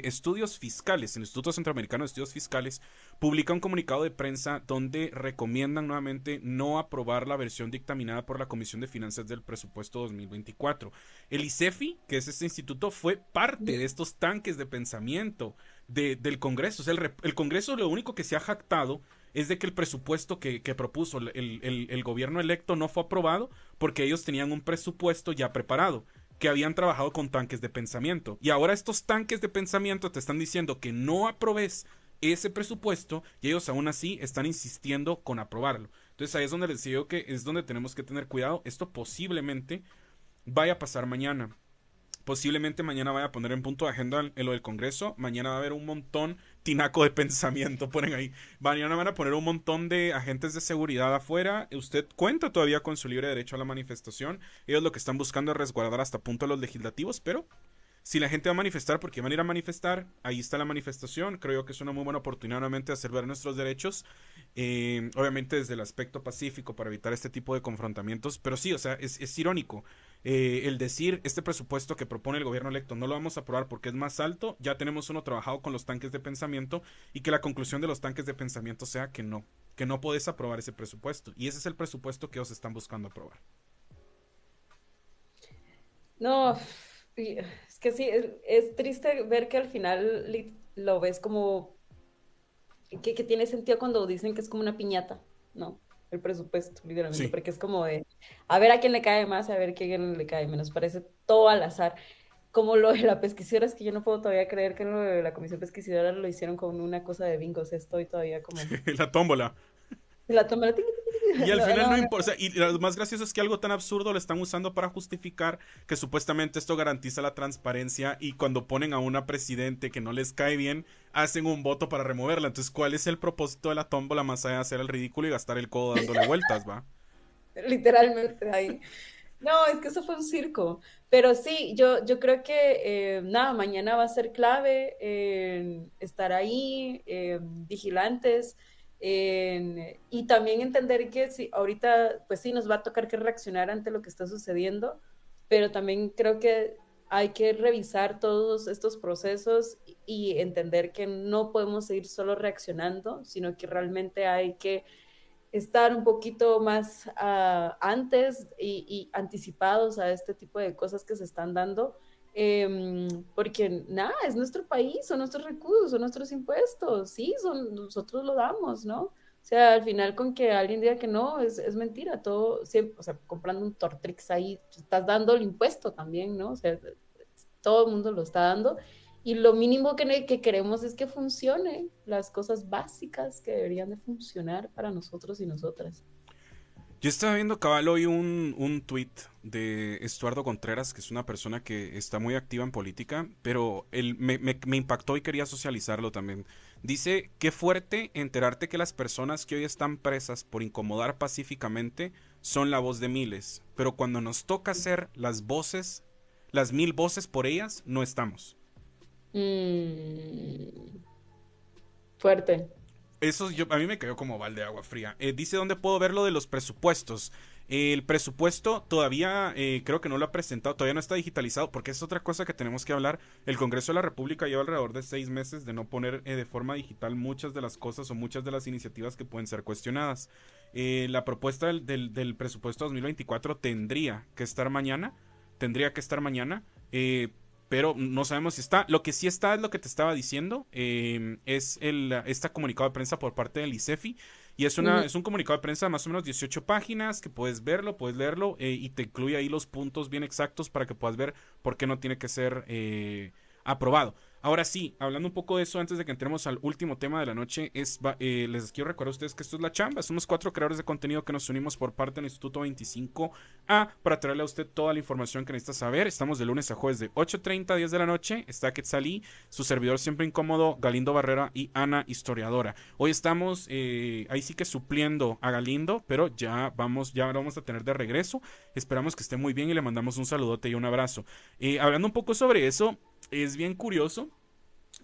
Estudios Fiscales, el Instituto Centroamericano de Estudios Fiscales, publica un comunicado de prensa donde recomiendan nuevamente no aprobar la versión dictaminada por la Comisión de Finanzas del presupuesto 2024. El ICEFI, que es este instituto, fue parte de estos tanques de pensamiento del Congreso. O sea, el Congreso lo único que se ha jactado es de que el presupuesto que propuso el gobierno electo no fue aprobado porque ellos tenían un presupuesto ya preparado, que habían trabajado con tanques de pensamiento. Y ahora estos tanques de pensamiento te están diciendo que no aprobes ese presupuesto y ellos aún así están insistiendo con aprobarlo. Entonces ahí es donde les digo que es donde tenemos que tener cuidado. Esto posiblemente vaya a pasar mañana. Posiblemente mañana vaya a poner en punto de agenda en lo del Congreso. Mañana va a haber un montón tinaco de pensamiento, ponen ahí. Mañana van a poner un montón de agentes de seguridad afuera. Usted cuenta todavía con su libre derecho a la manifestación. Ellos lo que están buscando es resguardar hasta punto a los legislativos, pero si la gente va a manifestar porque van a ir a manifestar, ahí está la manifestación. Creo yo que es una muy buena oportunidad nuevamente de hacer ver nuestros derechos. Obviamente desde el aspecto pacífico para evitar este tipo de confrontamientos. Pero sí, o sea, es irónico. El decir este presupuesto que propone el gobierno electo no lo vamos a aprobar porque es más alto. Ya tenemos uno trabajado con los tanques de pensamiento y que la conclusión de los tanques de pensamiento sea que no podés aprobar ese presupuesto. Y ese es el presupuesto que ellos están buscando aprobar. No, es que sí, es triste ver que al final lo ves como que tiene sentido cuando dicen que es como una piñata, ¿no? El presupuesto, literalmente, Sí. porque es como de a ver a quién le cae más, a ver a quién le cae menos, parece todo al azar. Como lo de la pesquisidora, es que yo no puedo todavía creer que lo de la comisión pesquisidora lo hicieron con una cosa de bingos, estoy todavía como... La tómbola. La toma, la Y al no, final no no, no. importa, o sea, y lo más gracioso es que algo tan absurdo lo están usando para justificar que supuestamente esto garantiza la transparencia y cuando ponen a una presidente que no les cae bien, hacen un voto para removerla. Entonces, ¿cuál es el propósito de la tómbola más allá de hacer el ridículo y gastar el codo dándole vueltas, va? Literalmente ahí. No, es que eso fue un circo. Pero sí, yo creo que nada, mañana va a ser clave en estar ahí, vigilantes, y también entender que sí, ahorita, pues sí, nos va a tocar que reaccionar ante lo que está sucediendo, pero también creo que hay que revisar todos estos procesos y entender que no podemos seguir solo reaccionando, sino que realmente hay que estar un poquito más antes y anticipados a este tipo de cosas que se están dando, porque nada, es nuestro país, son nuestros recursos, son nuestros impuestos, sí, nosotros lo damos, ¿no? O sea, al final con que alguien diga que no, es mentira, todo, siempre, o sea, comprando un Tortrix ahí, estás dando el impuesto también, ¿no? O sea, todo el mundo lo está dando y lo mínimo que queremos es que funcione las cosas básicas que deberían de funcionar para nosotros y nosotras. Yo estaba viendo cabal hoy un tweet de Estuardo Contreras, que es una persona que está muy activa en política, pero él me impactó y quería socializarlo también. Dice, qué fuerte enterarte que las personas que hoy están presas por incomodar pacíficamente son la voz de miles, pero cuando nos toca ser las voces, las 1000 voces por ellas, no estamos. Mm, fuerte. Eso a mí me cayó como balde de agua fría. Dice dónde puedo ver lo de los presupuestos. El presupuesto todavía creo que no lo ha presentado, todavía no está digitalizado, porque es otra cosa que tenemos que hablar. El Congreso de la República lleva alrededor de 6 meses de no poner de forma digital muchas de las cosas o muchas de las iniciativas que pueden ser cuestionadas. La propuesta del presupuesto 2024 tendría que estar mañana, pero no sabemos si está. Lo que sí está es lo que te estaba diciendo, es este comunicado de prensa por parte del ICEFI, y Ujú. es un comunicado de prensa de más o menos 18 páginas, que puedes verlo, puedes leerlo, y te incluye ahí los puntos bien exactos para que puedas ver por qué no tiene que ser aprobado. Ahora sí, hablando un poco de eso, antes de que entremos al último tema de la noche, les quiero recordar a ustedes que esto es La Chamba. Somos 4 creadores de contenido que nos unimos por parte del Instituto 25A para traerle a usted toda la información que necesita saber. Estamos de lunes a jueves de 8:30 a 10 de la noche. Está Quetzalí, su servidor siempre incómodo, Galindo Barrera y Ana Historiadora. Hoy estamos ahí sí que supliendo a Galindo, pero ya lo vamos a tener de regreso. Esperamos que esté muy bien y le mandamos un saludote y un abrazo. Hablando un poco sobre eso, es bien curioso,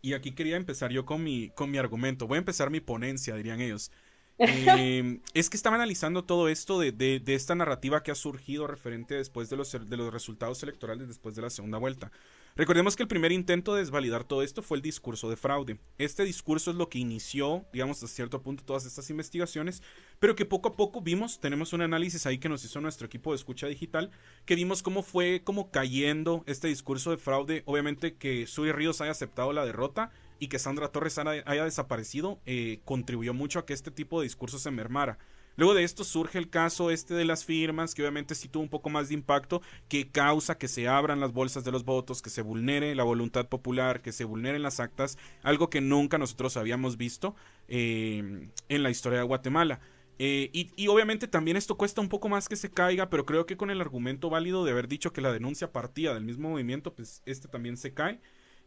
y aquí quería empezar yo con mi argumento. Voy a empezar mi ponencia, dirían ellos. Es que estaba analizando todo esto de esta narrativa que ha surgido referente después de los resultados electorales después de la segunda vuelta. Recordemos que el primer intento de desvalidar todo esto fue el discurso de fraude. Este discurso es lo que inició, digamos, hasta cierto punto todas estas investigaciones, pero que poco a poco tenemos un análisis ahí que nos hizo nuestro equipo de escucha digital, que vimos cómo fue como cayendo este discurso de fraude. Obviamente que Suri Ríos haya aceptado la derrota y que Sandra Torres haya desaparecido contribuyó mucho a que este tipo de discursos se mermara. Luego de esto surge el caso de las firmas, que obviamente sí tuvo un poco más de impacto, que causa que se abran las bolsas de los votos, que se vulnere la voluntad popular, que se vulneren las actas, algo que nunca nosotros habíamos visto en la historia de Guatemala. Y obviamente también esto cuesta un poco más que se caiga, pero creo que con el argumento válido de haber dicho que la denuncia partía del mismo movimiento, pues también se cae.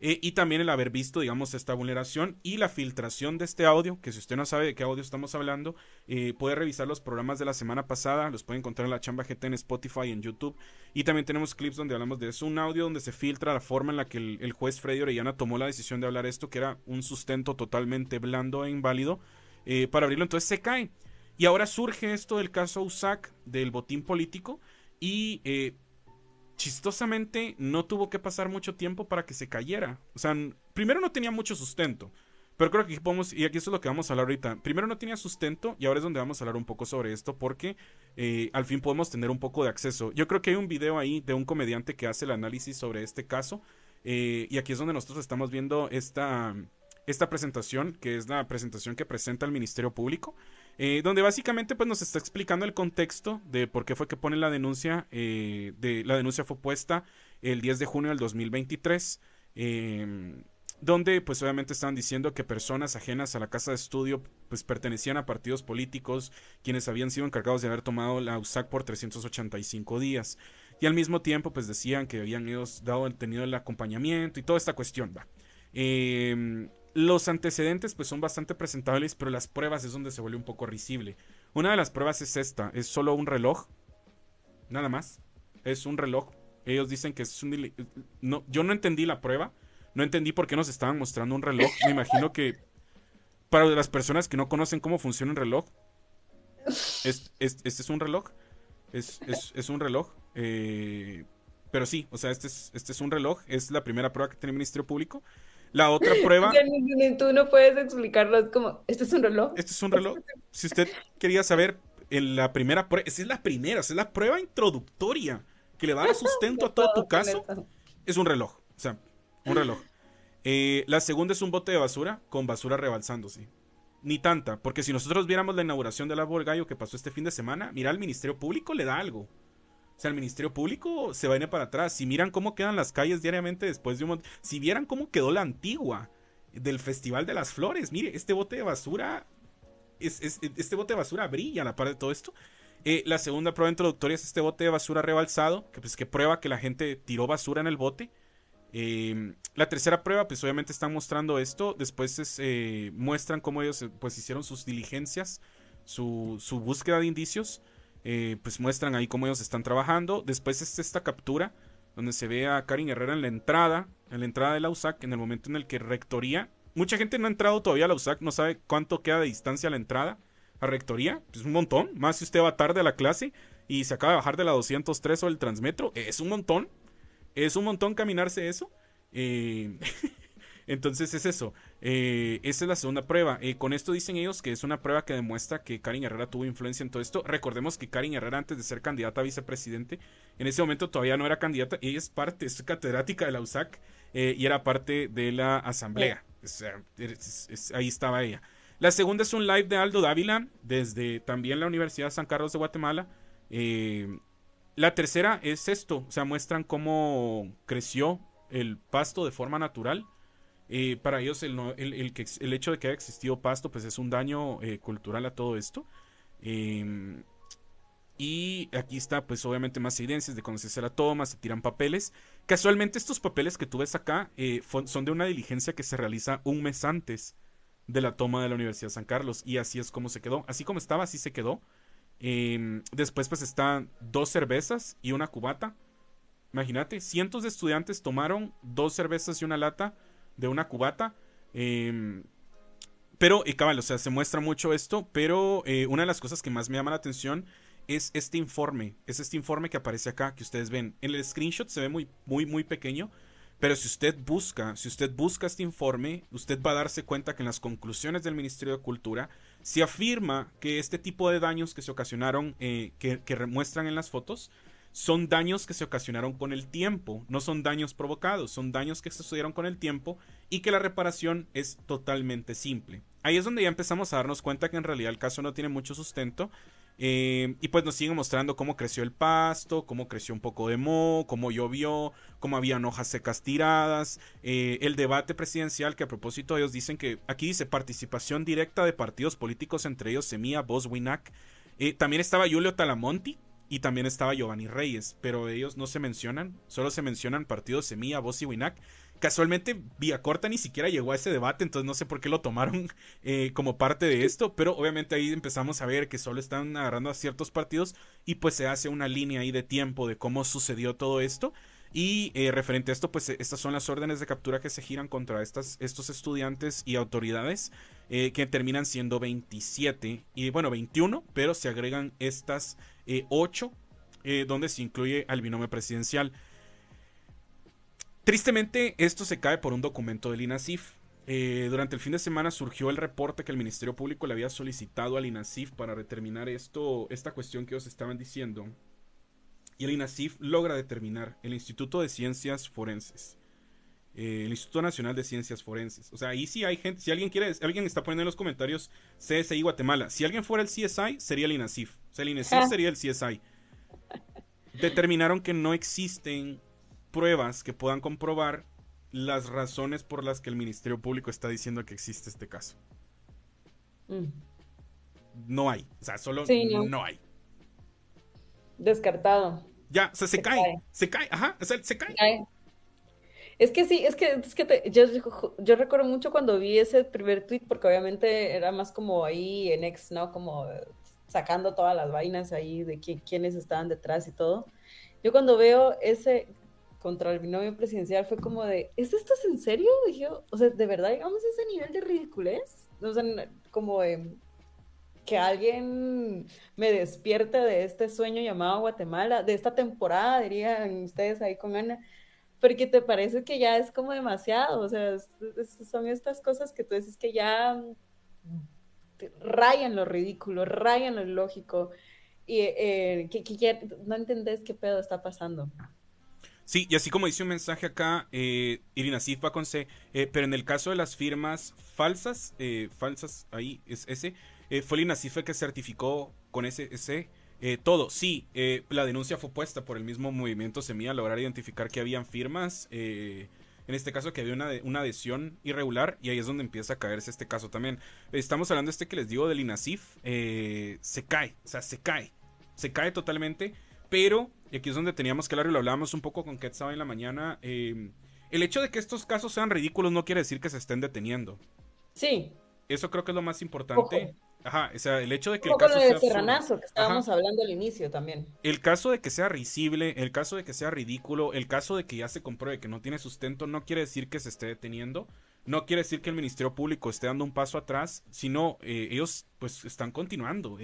Y también el haber visto, digamos, esta vulneración y la filtración de este audio, que si usted no sabe de qué audio estamos hablando, puede revisar los programas de la semana pasada, los puede encontrar en la Chamba GT en Spotify y en YouTube, y también tenemos clips donde hablamos de eso, un audio donde se filtra la forma en la que el juez Freddy Orellana tomó la decisión de hablar esto, que era un sustento totalmente blando e inválido, para abrirlo, entonces se cae. Y ahora surge esto del caso USAC, del botín político, y chistosamente no tuvo que pasar mucho tiempo para que se cayera. O sea, primero no tenía mucho sustento, pero creo que aquí podemos, y aquí eso es lo que vamos a hablar ahorita. Primero no tenía sustento y ahora es donde vamos a hablar un poco sobre esto, porque al fin podemos tener un poco de acceso. Yo creo que hay un video ahí de un comediante que hace el análisis sobre este caso, y aquí es donde nosotros estamos viendo esta presentación, que es la presentación que presenta el Ministerio Público, donde básicamente pues nos está explicando el contexto de por qué fue que pone la denuncia. La denuncia fue puesta el 10 de junio del 2023, donde pues obviamente estaban diciendo que personas ajenas a la casa de estudio pues pertenecían a partidos políticos, quienes habían sido encargados de haber tomado la USAC por 385 días, y al mismo tiempo pues decían que habían ellos tenido el acompañamiento y toda esta cuestión, va. Los antecedentes pues son bastante presentables, pero las pruebas es donde se vuelve un poco risible. Una de las pruebas es esta, es solo un reloj, nada más, es un reloj. Ellos dicen que es un... No, yo no entendí la prueba, no entendí por qué nos estaban mostrando un reloj. Me imagino que para las personas que no conocen cómo funciona un reloj, este es un reloj, es un reloj, pero sí, o sea, este es un reloj, es la primera prueba que tiene el Ministerio Público. La otra prueba... Tú no puedes explicarlo, es como, ¿este es un reloj? Este es un reloj. Si usted quería saber, en la primera prueba, esa es la prueba introductoria que le da sustento a todo tu caso. Es un reloj, o sea, un reloj. La segunda es un bote de basura con basura rebalsándose. Ni tanta, porque si nosotros viéramos la inauguración del árbol gallo que pasó este fin de semana, mira, el Ministerio Público le da algo. O sea, el Ministerio Público se va a ir para atrás. Si miran cómo quedan las calles diariamente después de si vieran cómo quedó la Antigua del Festival de las Flores, mire, este bote de basura este bote de basura brilla a la par de todo esto. La segunda prueba introductoria es este bote de basura rebalsado, que prueba que la gente tiró basura en el bote. La tercera prueba, pues obviamente están mostrando esto. Después muestran cómo ellos pues hicieron sus diligencias, su búsqueda de indicios. Pues muestran ahí cómo ellos están trabajando. Después es esta captura donde se ve a Karin Herrera en la entrada de la USAC, en el momento en el que rectoría, mucha gente no ha entrado todavía a la USAC, no sabe cuánto queda de distancia a la entrada a rectoría, pues un montón, más si usted va tarde a la clase y se acaba de bajar de la 203 o el Transmetro, es un montón caminarse eso. Entonces es eso. Esa es la segunda prueba. Con esto dicen ellos que es una prueba que demuestra que Karin Herrera tuvo influencia en todo esto. Recordemos que Karin Herrera, antes de ser candidata a vicepresidente, en ese momento todavía no era candidata. Ella es catedrática de la USAC y era parte de la asamblea. O sea, ahí estaba ella. La segunda es un live de Aldo Dávila desde también la Universidad San Carlos de Guatemala. La tercera es esto. O sea, muestran cómo creció el pasto de forma natural. Para ellos el hecho de que haya existido pasto pues es un daño cultural a todo esto. Y aquí está pues obviamente más evidencias de cuando se hace la toma, se tiran papeles. Casualmente estos papeles que tú ves acá son de una diligencia que se realiza un mes antes de la toma de la Universidad de San Carlos. Y así es como se quedó, así como estaba, así se quedó. Después pues están 2 cervezas y una cubata. Imagínate, cientos de estudiantes tomaron 2 cervezas y una lata de una cubata. Pero, cabal, o sea, se muestra mucho esto. Pero una de las cosas que más me llama la atención es este informe. Es este informe que aparece acá, que ustedes ven. En el screenshot se ve muy, muy, muy pequeño. Pero si usted busca este informe, usted va a darse cuenta que en las conclusiones del Ministerio de Cultura se afirma que este tipo de daños que se ocasionaron, que muestran en las fotos, son daños que se ocasionaron con el tiempo, no son daños provocados, son daños que se sucedieron con el tiempo y que la reparación es totalmente simple. Ahí es donde ya empezamos a darnos cuenta que en realidad el caso no tiene mucho sustento. Y pues nos siguen mostrando cómo creció el pasto, cómo creció un poco de moho, cómo llovió, cómo habían hojas secas tiradas, el debate presidencial, que a propósito ellos dicen que, aquí dice participación directa de partidos políticos, entre ellos Semilla, Voz, Winac. También estaba Julio Talamonti y también estaba Giovanni Reyes, pero ellos no se mencionan, solo se mencionan partidos Semilla, Voz y Winac. Casualmente Villacorta ni siquiera llegó a ese debate, entonces no sé por qué lo tomaron como parte de esto, pero obviamente ahí empezamos a ver que solo están agarrando a ciertos partidos y pues se hace una línea ahí de tiempo de cómo sucedió todo esto. Y referente a esto, pues estas son las órdenes de captura que se giran contra estos estudiantes y autoridades, que terminan siendo 27 y bueno, 21, pero se agregan estas 8, donde se incluye al binomio presidencial. Tristemente, esto se cae por un documento del INASIF. Durante el fin de semana surgió el reporte que el Ministerio Público le había solicitado al INASIF para determinar esta cuestión que ellos estaban diciendo. Y el INASIF logra determinar el Instituto de Ciencias Forenses. El Instituto Nacional de Ciencias Forenses. O sea, ahí sí hay gente. Si alguien está poniendo en los comentarios CSI Guatemala. Si alguien fuera el CSI, sería el INASIF. O sea, el INASIF sería el CSI. Determinaron que no existen pruebas que puedan comprobar las razones por las que el Ministerio Público está diciendo que existe este caso. No hay. O sea, solo sí, no hay. Descartado. Ya, o sea, se cae. Ajá, o sea, se cae. Es que sí, yo recuerdo mucho cuando vi ese primer tweet, porque obviamente era más como ahí en X, ¿no? Como sacando todas las vainas ahí de quiénes estaban detrás y todo. Yo cuando veo ese contra el binomio presidencial fue como de, ¿es esto en serio? Dije, o sea, ¿de verdad llegamos a ese nivel de ridiculez? O sea, como que alguien me despierte de este sueño llamado Guatemala, de esta temporada, dirían ustedes ahí con Ana, porque te parece que ya es como demasiado, o sea, son estas cosas que tú dices que ya rayan lo ridículo, rayan lo ilógico, y que ya no entendés qué pedo está pasando. Sí, y así como dice un mensaje acá, INASIF va con C, pero en el caso de las firmas falsas, ahí es ese, fue el INASIF el que certificó con ese todo. Sí, la denuncia fue puesta por el mismo movimiento Semilla a lograr identificar que habían firmas, en este caso que había una adhesión irregular, y ahí es donde empieza a caerse este caso también. Estamos hablando que les digo del INASIF, se cae totalmente. Pero, y aquí es donde teníamos que hablar y lo hablábamos un poco con Quetzal en la mañana, el hecho de que estos casos sean ridículos no quiere decir que se estén deteniendo. Sí. Eso creo que es lo más importante. Ajá, o sea, el hecho de que el caso sea Serranazo, que estábamos hablando al inicio también. El caso de que sea risible, el caso de que sea ridículo, el caso de que ya se compruebe que no tiene sustento, no quiere decir que se esté deteniendo. No quiere decir que el Ministerio Público esté dando un paso atrás, sino ellos pues están continuando.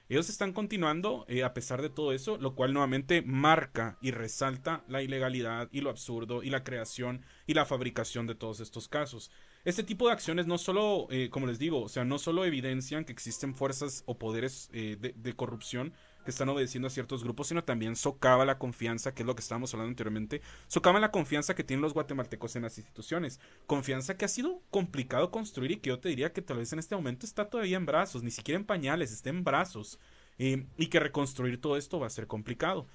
Ellos están continuando a pesar de todo eso, lo cual nuevamente marca y resalta la ilegalidad y lo absurdo y la creación y la fabricación de todos estos casos. Este tipo de acciones no solo, como les digo, o sea, no solo evidencian que existen fuerzas o poderes de corrupción que están obedeciendo a ciertos grupos, sino también socava la confianza, que es lo que estábamos hablando anteriormente, socava la confianza que tienen los guatemaltecos en las instituciones, confianza que ha sido complicado construir y que yo te diría que tal vez en este momento está todavía en brazos, ni siquiera en pañales, está en brazos, y que reconstruir todo esto va a ser complicado.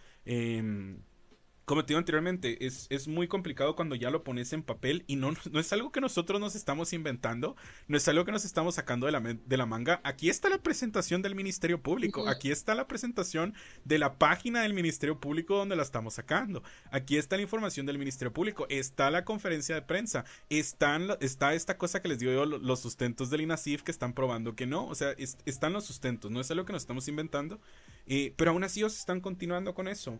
Como te digo anteriormente, es muy complicado cuando ya lo pones en papel y no es algo que nosotros nos estamos inventando, no es algo que nos estamos sacando de la manga. Aquí está la presentación del Ministerio Público, aquí está la presentación de la página del Ministerio Público donde la estamos sacando, aquí está la información del Ministerio Público, está la conferencia de prensa, está esta cosa que les digo yo, los sustentos del INASIF que están probando que no, o sea, están los sustentos, no es algo que nos estamos inventando. Pero aún así ellos están continuando con eso.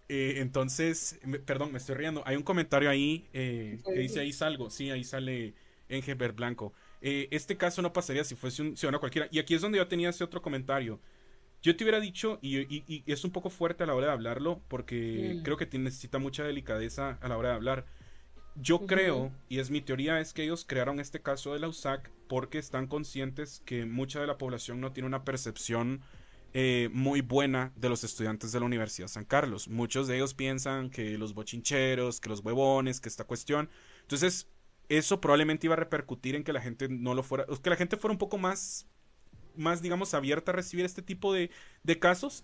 Entonces, perdón, me estoy riendo. Hay un comentario ahí que dice, ahí salgo. Sí, ahí sale Engelbert Blanco. Este caso no pasaría si fuese un ciudadano cualquiera. Y aquí es donde yo tenía ese otro comentario. Yo te hubiera dicho, y es un poco fuerte a la hora de hablarlo, porque creo que necesita mucha delicadeza a la hora de hablar. Yo creo, y es mi teoría, es que ellos crearon este caso de la USAC porque están conscientes que mucha de la población no tiene una percepción muy buena de los estudiantes de la Universidad San Carlos. Muchos de ellos piensan que los bochincheros, que los huevones, que esta cuestión. Entonces, eso probablemente iba a repercutir en que la gente no lo fuera, que la gente fuera un poco más, digamos, abierta a recibir este tipo de casos.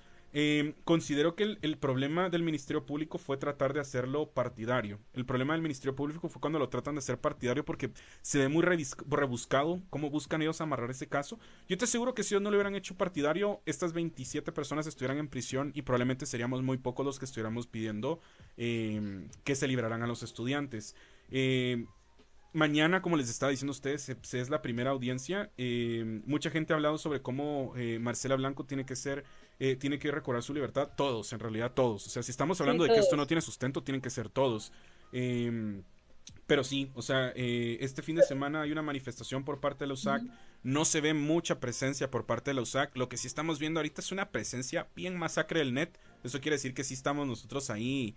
Considero que el problema del Ministerio Público fue tratar de hacerlo partidario. El problema del Ministerio Público fue cuando lo tratan de hacer partidario porque se ve muy rebuscado cómo buscan ellos amarrar ese caso. Yo te aseguro que si ellos no lo hubieran hecho partidario, estas 27 personas estuvieran en prisión y probablemente seríamos muy pocos los que estuviéramos pidiendo que se libraran a los estudiantes. Mañana, como les estaba diciendo a ustedes, se es la primera audiencia. Mucha gente ha hablado sobre cómo Marcela Blanco tiene que recobrar su libertad. Todos, en realidad todos. O sea, si estamos hablando Sí, de que esto todos. no tiene sustento, tienen que ser todos. Pero sí, o sea, este fin de semana hay una manifestación por parte de la USAC. No se ve mucha presencia por parte de la USAC. Lo que sí estamos viendo ahorita es una presencia bien masacre del net. Eso quiere decir que sí estamos nosotros ahí,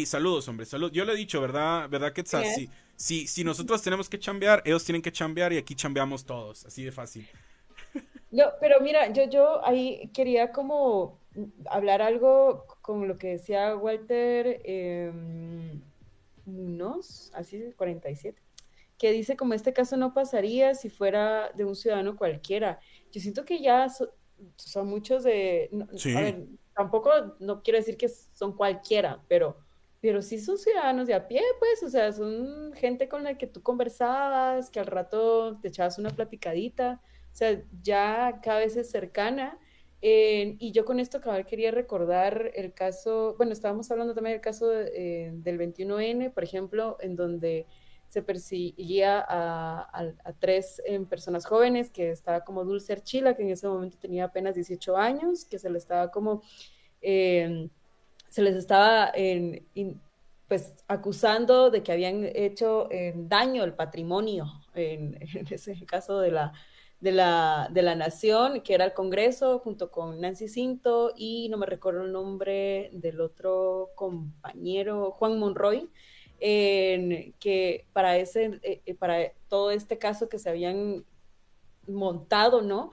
saludos, hombre, salud. Yo le he dicho, ¿verdad, Quetzal? Bien. Si nosotros tenemos que chambear, ellos tienen que chambear y aquí chambeamos todos, así de fácil. No, pero mira, yo ahí quería como hablar algo con lo que decía Walter Munoz, así 47, que dice como este caso no pasaría si fuera de un ciudadano cualquiera. Yo siento que ya son muchos de, a Sí, ver, tampoco no quiero decir que son cualquiera, pero sí son ciudadanos de a pie, pues, o sea, son gente con la que tú conversabas, que al rato te echabas una platicadita, o sea, ya cada vez es cercana. Y yo con esto cabal quería recordar el caso, bueno, estábamos hablando también del caso del 21N, por ejemplo, en donde se perseguía a tres personas jóvenes, que estaba como Dulce Archila, que en ese momento tenía apenas 18 años, que se le estaba como, eh, se les estaba pues acusando de que habían hecho daño al patrimonio, en ese caso de la nación, que era el Congreso, junto con Nancy Cinto, y no me recuerdo el nombre del otro compañero, Juan Monroy, que para todo este caso que se habían montado, ¿no?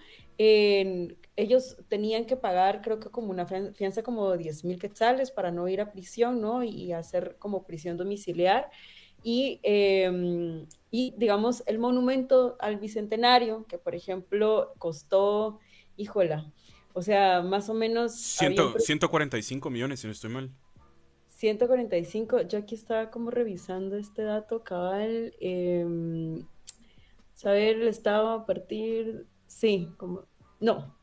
Ellos tenían que pagar, creo que como una fianza como de 10,000 quetzales para no ir a prisión, ¿no? Y hacer como prisión domiciliar. Y digamos, el monumento al Bicentenario, que por ejemplo costó, híjola, o sea, más o menos había un 145 millones, si no estoy mal. 145. Yo aquí estaba como revisando este dato cabal. Saber el estado a partir, sí, como, no,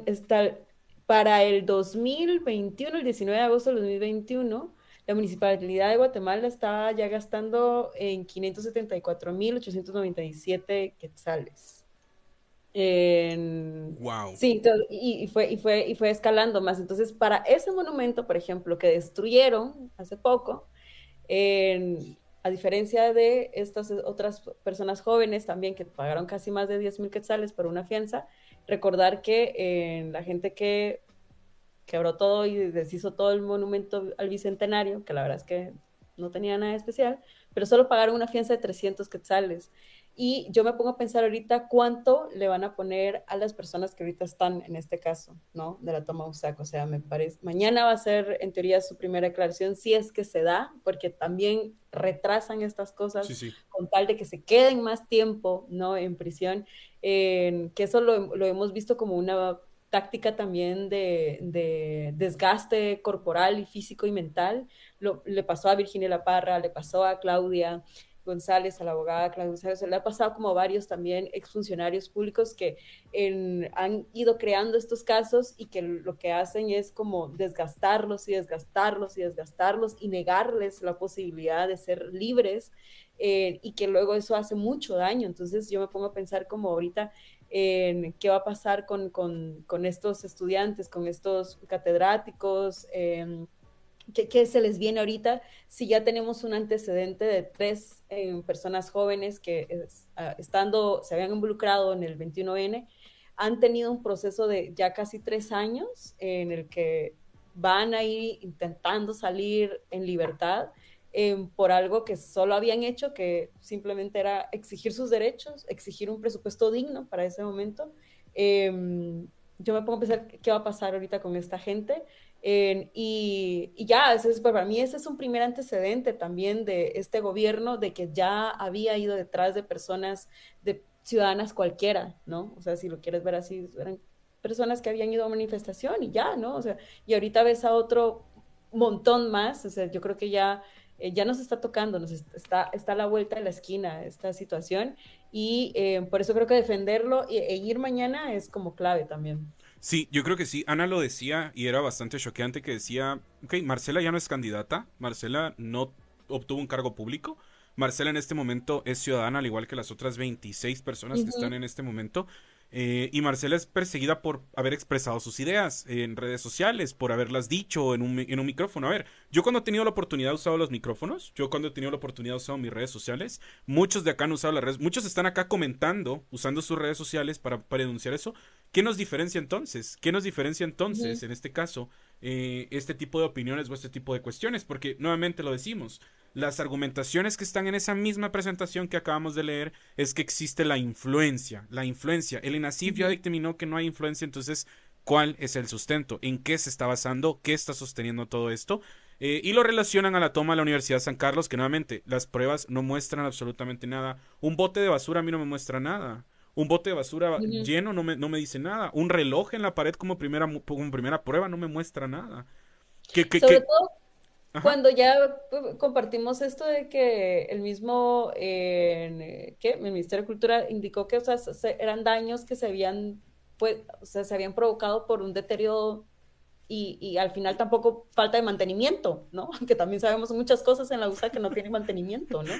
está para el 2021, el 19 de agosto del 2021, la Municipalidad de Guatemala estaba ya gastando en 574,897 quetzales. En- Wow. sí, y fue escalando más. Entonces, para ese monumento, por ejemplo, que destruyeron hace poco, a diferencia de estas otras personas jóvenes también que pagaron casi más de 10,000 quetzales por una fianza, recordar que la gente que quebró todo y deshizo todo el monumento al Bicentenario, que la verdad es que no tenía nada especial, pero solo pagaron una fianza de 300 quetzales. Y yo me pongo a pensar ahorita cuánto le van a poner a las personas que ahorita están en este caso, ¿no? De la toma USAC. O sea, me parece, mañana va a ser en teoría su primera declaración, si es que se da, porque también retrasan estas Sí, cosas sí. con tal de que se queden más tiempo, ¿no? En prisión, que eso lo hemos visto como una táctica también de desgaste corporal y físico y mental. Le pasó a Virginia La Parra, le pasó a Claudia González, a la abogada Claudia González, le ha pasado como a varios también exfuncionarios públicos que han ido creando estos casos y que lo que hacen es como desgastarlos y desgastarlos y desgastarlos y negarles la posibilidad de ser libres, y que luego eso hace mucho daño. Entonces yo me pongo a pensar como ahorita en qué va a pasar con estos estudiantes, con estos catedráticos, qué se les viene ahorita si ya tenemos un antecedente de tres personas jóvenes que se habían involucrado en el 21N, han tenido un proceso de ya casi 3 años en el que van a ir intentando salir en libertad por algo que solo habían hecho, que simplemente era exigir sus derechos, exigir un presupuesto digno para ese momento. yo me pongo a pensar qué va a pasar ahorita con esta gente. Y ya, para mí ese es un primer antecedente también de este gobierno, de que ya había ido detrás de personas, de ciudadanas cualquiera, ¿no? O sea, si lo quieres ver así, eran personas que habían ido a manifestación y ya, ¿no? O sea, y ahorita ves a otro montón más, o sea, yo creo que ya nos está tocando, está a la vuelta de la esquina esta situación y por eso creo que defenderlo e ir mañana es como clave también. Sí, yo creo que sí. Ana lo decía y era bastante choqueante que decía, ok, Marcela ya no es candidata, Marcela no obtuvo un cargo público, Marcela en este momento es ciudadana al igual que las otras 26 personas que están Ujú. en este momento. Y Marcela es perseguida por haber expresado sus ideas en redes sociales, por haberlas dicho en un micrófono. A ver, yo cuando he tenido la oportunidad he usado los micrófonos, yo cuando he tenido la oportunidad he usado mis redes sociales, muchos de acá han usado las redes, muchos están acá comentando, usando sus redes sociales para denunciar eso. ¿Qué nos diferencia entonces? ¿Qué nos diferencia entonces, Ujú. en este caso, este tipo de opiniones o este tipo de cuestiones? Porque nuevamente lo decimos, las argumentaciones que están en esa misma presentación que acabamos de leer es que existe la influencia, la influencia. El INASIF ya Ujú. dictaminó que no hay influencia, entonces, ¿cuál es el sustento? ¿En qué se está basando? ¿Qué está sosteniendo todo esto? Y lo relacionan a la toma de la Universidad de San Carlos, que nuevamente las pruebas no muestran absolutamente nada. Un bote de basura a mí no me muestra nada. Un bote de basura Ujú. lleno no me dice nada. Un reloj en la pared como primera prueba no me muestra nada. Sobre ¿Qué? todo Ajá. cuando ya compartimos esto de que el mismo ¿qué? El Ministerio de Cultura indicó que, o sea, eran daños que se habían, pues, o sea, se habían provocado por un deterioro y al final tampoco falta de mantenimiento, ¿no? Que también sabemos muchas cosas en la USA que no tienen mantenimiento, ¿no?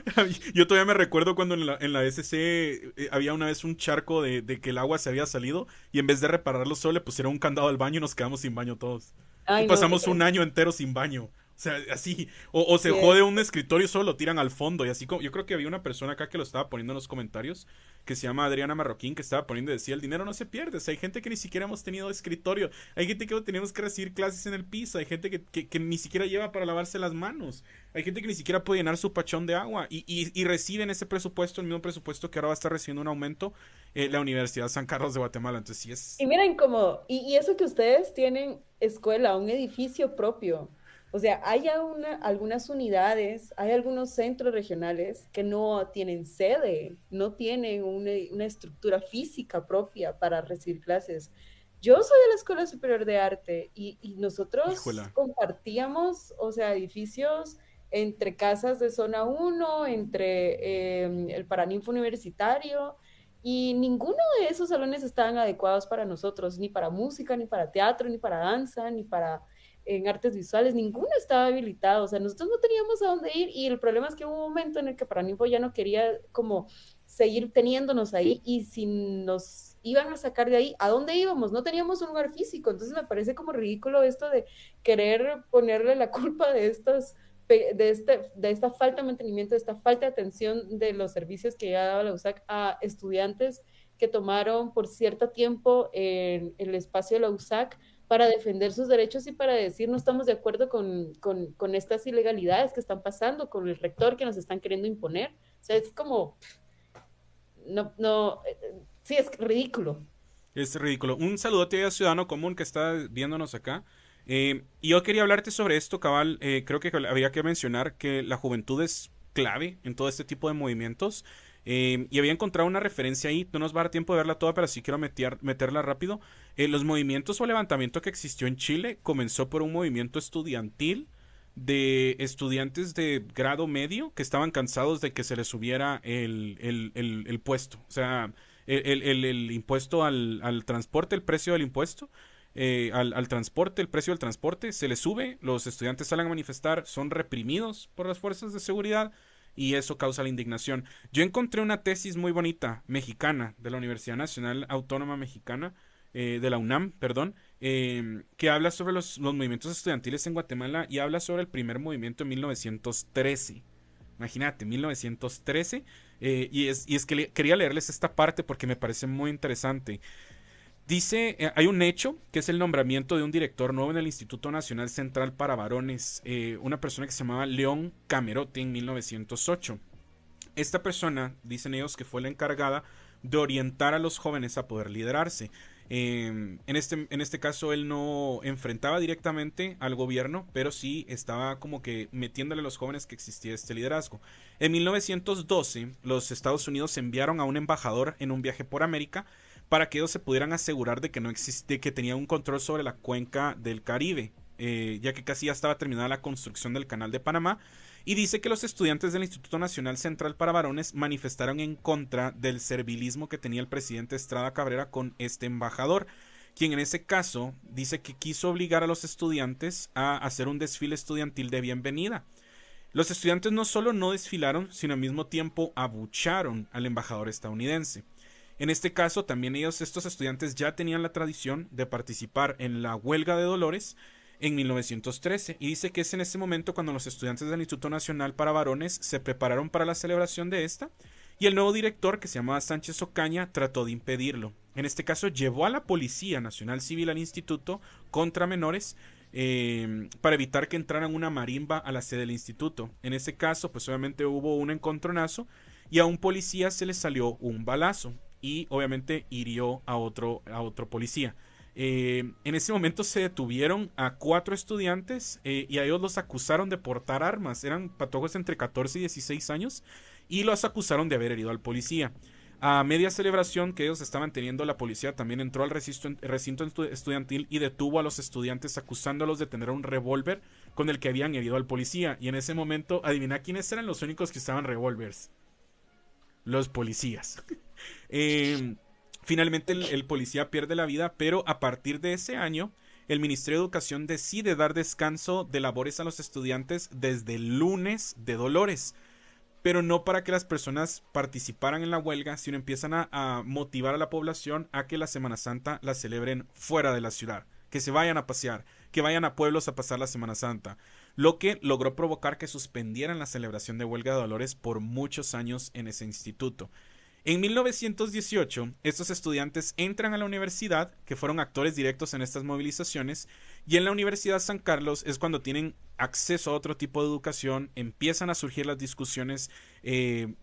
Yo todavía me recuerdo cuando en la SC había una vez un charco de que el agua se había salido y en vez de repararlo solo le pusieron un candado al baño y nos quedamos sin baño todos. Y Ay, no, qué pasamos un terrible. año entero sin baño. O sea, así. O se Sí, jode un escritorio y solo lo tiran al fondo. Y así como. Yo creo que había una persona acá que lo estaba poniendo en los comentarios. Que se llama Adriana Marroquín. Que estaba poniendo y decía: el dinero no se pierde. O sea, hay gente que ni siquiera hemos tenido escritorio. Hay gente que tenemos que recibir clases en el piso. Hay gente que ni siquiera lleva para lavarse las manos. Hay gente que ni siquiera puede llenar su pachón de agua. Y reciben ese presupuesto, el mismo presupuesto que ahora va a estar recibiendo un aumento. La Universidad San Carlos de Guatemala. Entonces, sí es. y miren cómo, y eso que ustedes tienen escuela, un edificio propio. O sea, hay algunas unidades, hay algunos centros regionales que no tienen sede, no tienen una estructura física propia para recibir clases. Yo soy de la Escuela Superior de Arte y nosotros Híjola. compartíamos, o sea, edificios entre casas de zona uno, entre el Paraninfo Universitario. Y ninguno de esos salones estaban adecuados para nosotros, ni para música, ni para teatro, ni para danza, ni para en artes visuales, ninguno estaba habilitado, o sea, nosotros no teníamos a dónde ir y el problema es que hubo un momento en el que Paraninfo ya no quería como seguir teniéndonos ahí y si nos iban a sacar de ahí, ¿a dónde íbamos? No teníamos un lugar físico, entonces me parece como ridículo esto de querer ponerle la culpa de de esta falta de mantenimiento, de esta falta de atención de los servicios que ya daba la USAC a estudiantes que tomaron por cierto tiempo en el espacio de la USAC para defender sus derechos y para decir no estamos de acuerdo con estas ilegalidades que están pasando, con el rector que nos están queriendo imponer. O sea, es como, no, no, sí, es ridículo. Es ridículo. Un saludote a Ciudadano Común que está viéndonos acá. Y yo quería hablarte sobre esto, cabal. Creo que habría que mencionar que la juventud es clave en todo este tipo de movimientos. Y había encontrado una referencia ahí. No nos va a dar tiempo de verla toda, pero sí quiero meterla rápido. Los movimientos o levantamiento que existió en Chile comenzó por un movimiento estudiantil de estudiantes de grado medio que estaban cansados de que se les subiera el puesto. O sea, el impuesto al transporte, el precio del impuesto, al transporte, el precio del transporte, se le sube, los estudiantes salen a manifestar, son reprimidos por las fuerzas de seguridad y eso causa la indignación. Yo encontré una tesis muy bonita, mexicana, de la Universidad Nacional Autónoma Mexicana, de la UNAM, perdón, que habla sobre los movimientos estudiantiles en Guatemala y habla sobre el primer movimiento en 1913. Imagínate, 1913. Y es que quería leerles esta parte porque me parece muy interesante. Dice, hay un hecho que es el nombramiento de un director nuevo en el Instituto Nacional Central para Varones, una persona que se llamaba León Camerote en 1908. Esta persona, dicen ellos, que fue la encargada de orientar a los jóvenes a poder liderarse. En este caso él no enfrentaba directamente al gobierno, pero sí estaba como que metiéndole a los jóvenes que existía este liderazgo. En 1912 los Estados Unidos enviaron a un embajador en un viaje por América para que ellos se pudieran asegurar de que no existe, que tenía un control sobre la cuenca del Caribe, ya que casi ya estaba terminada la construcción del Canal de Panamá. Y dice que los estudiantes del Instituto Nacional Central para Varones manifestaron en contra del servilismo que tenía el presidente Estrada Cabrera con este embajador, quien en ese caso dice que quiso obligar a los estudiantes a hacer un desfile estudiantil de bienvenida. Los estudiantes no solo no desfilaron, sino al mismo tiempo abucharon al embajador estadounidense. En este caso, también estos estudiantes ya tenían la tradición de participar en la huelga de Dolores en 1913, y dice que es en ese momento cuando los estudiantes del Instituto Nacional para Varones se prepararon para la celebración de esta, y el nuevo director, que se llamaba Sánchez Ocaña, trató de impedirlo. En este caso llevó a la Policía Nacional Civil al instituto contra menores, para evitar que entraran una marimba a la sede del instituto. En ese caso, pues obviamente hubo un encontronazo y a un policía se le salió un balazo y obviamente hirió a otro policía. En ese momento se detuvieron a 4 estudiantes, y a ellos los acusaron de portar armas. Eran patojos entre 14 y 16 años y los acusaron de haber herido al policía. A media celebración que ellos estaban teniendo, la policía también entró al recinto estudiantil y detuvo a los estudiantes acusándolos de tener un revólver con el que habían herido al policía. Y en ese momento, adivina quiénes eran los únicos que usaban revólveres. Los policías. Finalmente el policía pierde la vida, pero a partir de ese año el Ministerio de Educación decide dar descanso de labores a los estudiantes desde el lunes de Dolores, pero no para que las personas participaran en la huelga, sino empiezan a motivar a la población a que la Semana Santa la celebren fuera de la ciudad, que se vayan a pasear, que vayan a pueblos a pasar la Semana Santa, lo que logró provocar que suspendieran la celebración de huelga de Dolores por muchos años en ese instituto. En 1918, estos estudiantes entran a la universidad, que fueron actores directos en estas movilizaciones, y en la Universidad San Carlos es cuando tienen acceso a otro tipo de educación, empiezan a surgir las discusiones,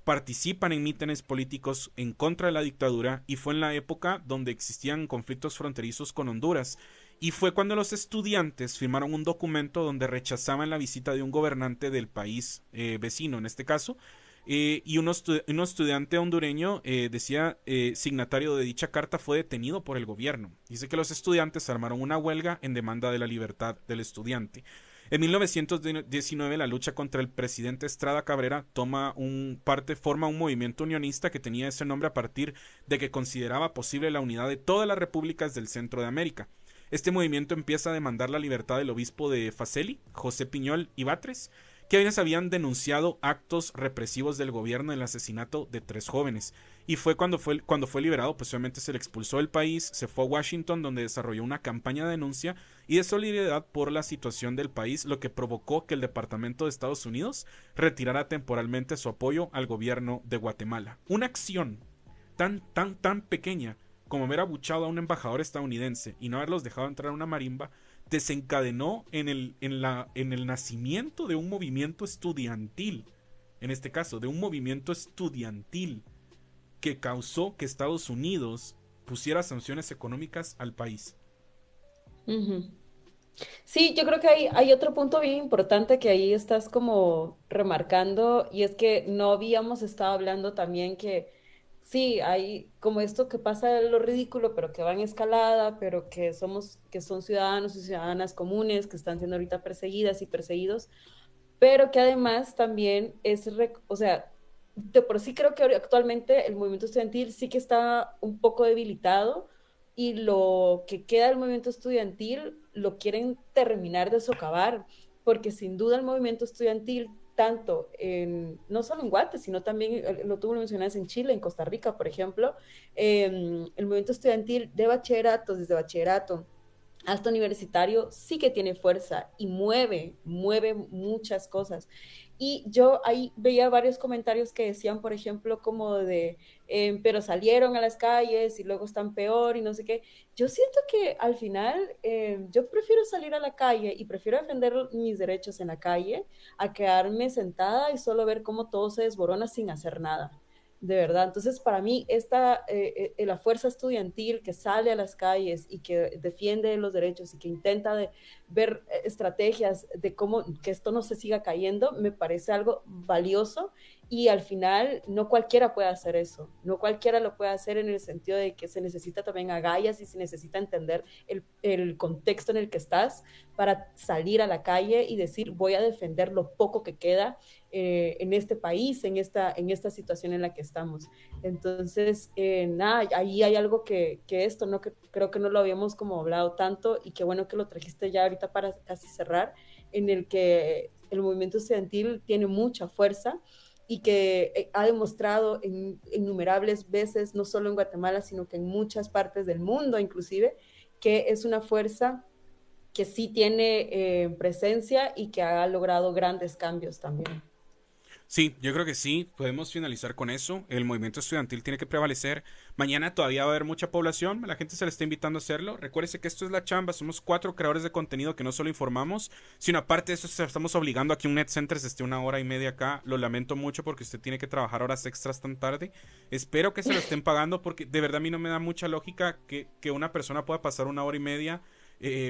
participan en mítines políticos en contra de la dictadura, y fue en la época donde existían conflictos fronterizos con Honduras, y fue cuando los estudiantes firmaron un documento donde rechazaban la visita de un gobernante del país vecino, en este caso, y un estudiante hondureño, decía, signatario de dicha carta, fue detenido por el gobierno. Dice que los estudiantes armaron una huelga en demanda de la libertad del estudiante. En 1919 la lucha contra el presidente Estrada Cabrera forma un movimiento unionista que tenía ese nombre a partir de que consideraba posible la unidad de todas las repúblicas del centro de América. Este movimiento empieza a demandar la libertad del obispo de Faceli, José Piñol y Batres, que habían denunciado actos represivos del gobierno en el asesinato de 3 jóvenes. Y fue cuando fue liberado, pues obviamente se le expulsó del país, se fue a Washington, donde desarrolló una campaña de denuncia y de solidaridad por la situación del país, lo que provocó que el Departamento de Estados Unidos retirara temporalmente su apoyo al gobierno de Guatemala. Una acción tan pequeña como haber abuchado a un embajador estadounidense y no haberlos dejado entrar a una marimba, desencadenó en el nacimiento de un movimiento estudiantil, en este caso, de un movimiento estudiantil que causó que Estados Unidos pusiera sanciones económicas al país. Ujú. Sí, yo creo que hay otro punto bien importante que ahí estás como remarcando, y es que no habíamos estado hablando también que sí, hay como esto que pasa lo ridículo, pero que va en escalada, pero que son ciudadanos y ciudadanas comunes que están siendo ahorita perseguidas y perseguidos, pero que además también o sea, de por sí creo que actualmente el movimiento estudiantil sí que está un poco debilitado, y lo que queda del movimiento estudiantil lo quieren terminar de socavar, porque sin duda el movimiento estudiantil, no solo en Guate, sino también, lo tuvo mencionadas en Chile, en Costa Rica, por ejemplo, el movimiento estudiantil de bachilleratos, desde bachillerato hasta universitario, sí que tiene fuerza y mueve muchas cosas. Y yo ahí veía varios comentarios que decían, por ejemplo, como pero salieron a las calles y luego están peor y no sé qué. Yo siento que al final yo prefiero salir a la calle y prefiero defender mis derechos en la calle a quedarme sentada y solo ver cómo todo se desborona sin hacer nada. de verdad. Entonces, para mí, la fuerza estudiantil que sale a las calles y que defiende los derechos y que intenta ver estrategias de cómo que esto no se siga cayendo, me parece algo valioso. Y al final, no cualquiera puede hacer eso, no cualquiera lo puede hacer en el sentido de que se necesita también agallas y se necesita entender el contexto en el que estás para salir a la calle y decir, voy a defender lo poco que queda en este país, en esta situación en la que estamos. Entonces, nada, ahí hay algo que esto, ¿no? Que creo que no lo habíamos como hablado tanto y qué bueno que lo trajiste ya ahorita para casi cerrar, en el que el movimiento estudiantil tiene mucha fuerza y que ha demostrado en innumerables veces, no solo en Guatemala, sino que en muchas partes del mundo inclusive, que es una fuerza que sí tiene presencia y que ha logrado grandes cambios también. Sí, yo creo que sí, podemos finalizar con eso. El movimiento estudiantil tiene que prevalecer. Mañana todavía va a haber mucha población, la gente se le está invitando a hacerlo. Recuérdese que esto es La Chamba, somos 4 creadores de contenido que no solo informamos, sino aparte de eso estamos obligando a que un Net Center esté 1 hora y media acá. Lo lamento mucho porque usted tiene que trabajar horas extras tan tarde. Espero que se lo estén pagando porque de verdad a mí no me da mucha lógica que una persona pueda pasar 1 hora y media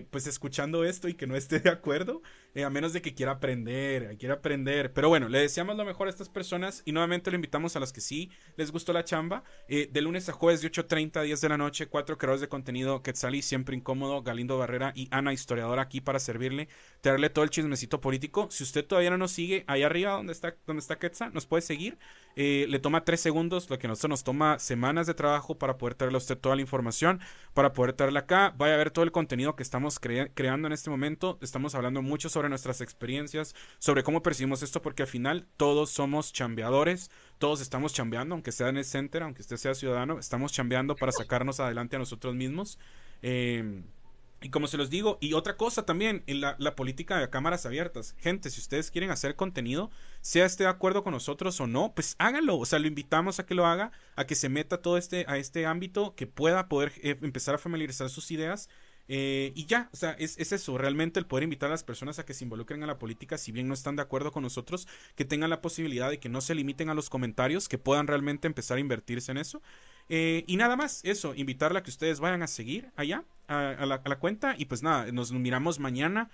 pues escuchando esto y que no esté de acuerdo, a menos de que quiera aprender. Pero bueno, le deseamos lo mejor a estas personas y nuevamente le invitamos a los que sí les gustó La Chamba. De lunes a jueves de 8:30 a 10 de la noche, 4 creadores de contenido, Quetzali, Siempre Incómodo, Galindo Barrera y Ana, historiadora, aquí para servirle, traerle todo el chismecito político. Si usted todavía no nos sigue, ahí arriba donde está Quetzal, nos puede seguir. Le toma 3 segundos, lo que a nosotros nos toma semanas de trabajo para poder traerle a usted toda la información, para poder traerla acá. Vaya a ver todo el contenido que estamos creando en este momento. Estamos hablando mucho sobre nuestras experiencias, sobre cómo percibimos esto, porque al final todos somos chambeadores, todos estamos chambeando, aunque sea en el center, aunque usted sea ciudadano, estamos chambeando para sacarnos adelante a nosotros mismos. Y como se los digo, y otra cosa también, en la política de cámaras abiertas. Gente, si ustedes quieren hacer contenido, sea esté de acuerdo con nosotros o no, pues háganlo. O sea, lo invitamos a que lo haga, a que se meta todo a este ámbito, que pueda poder empezar a familiarizar sus ideas. Y ya, o sea, es eso, realmente el poder invitar a las personas a que se involucren en la política, si bien no están de acuerdo con nosotros, que tengan la posibilidad de que no se limiten a los comentarios, que puedan realmente empezar a invertirse en eso. Y nada más, eso, invitarla a que ustedes vayan a seguir allá, a la cuenta, y pues nada, nos miramos mañana.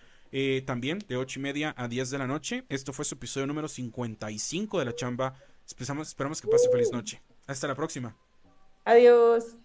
También de 8:30 a 10 de la noche. Esto fue su episodio número 55 de La Chamba. Esperamos que pase feliz noche. Hasta la próxima. Adiós.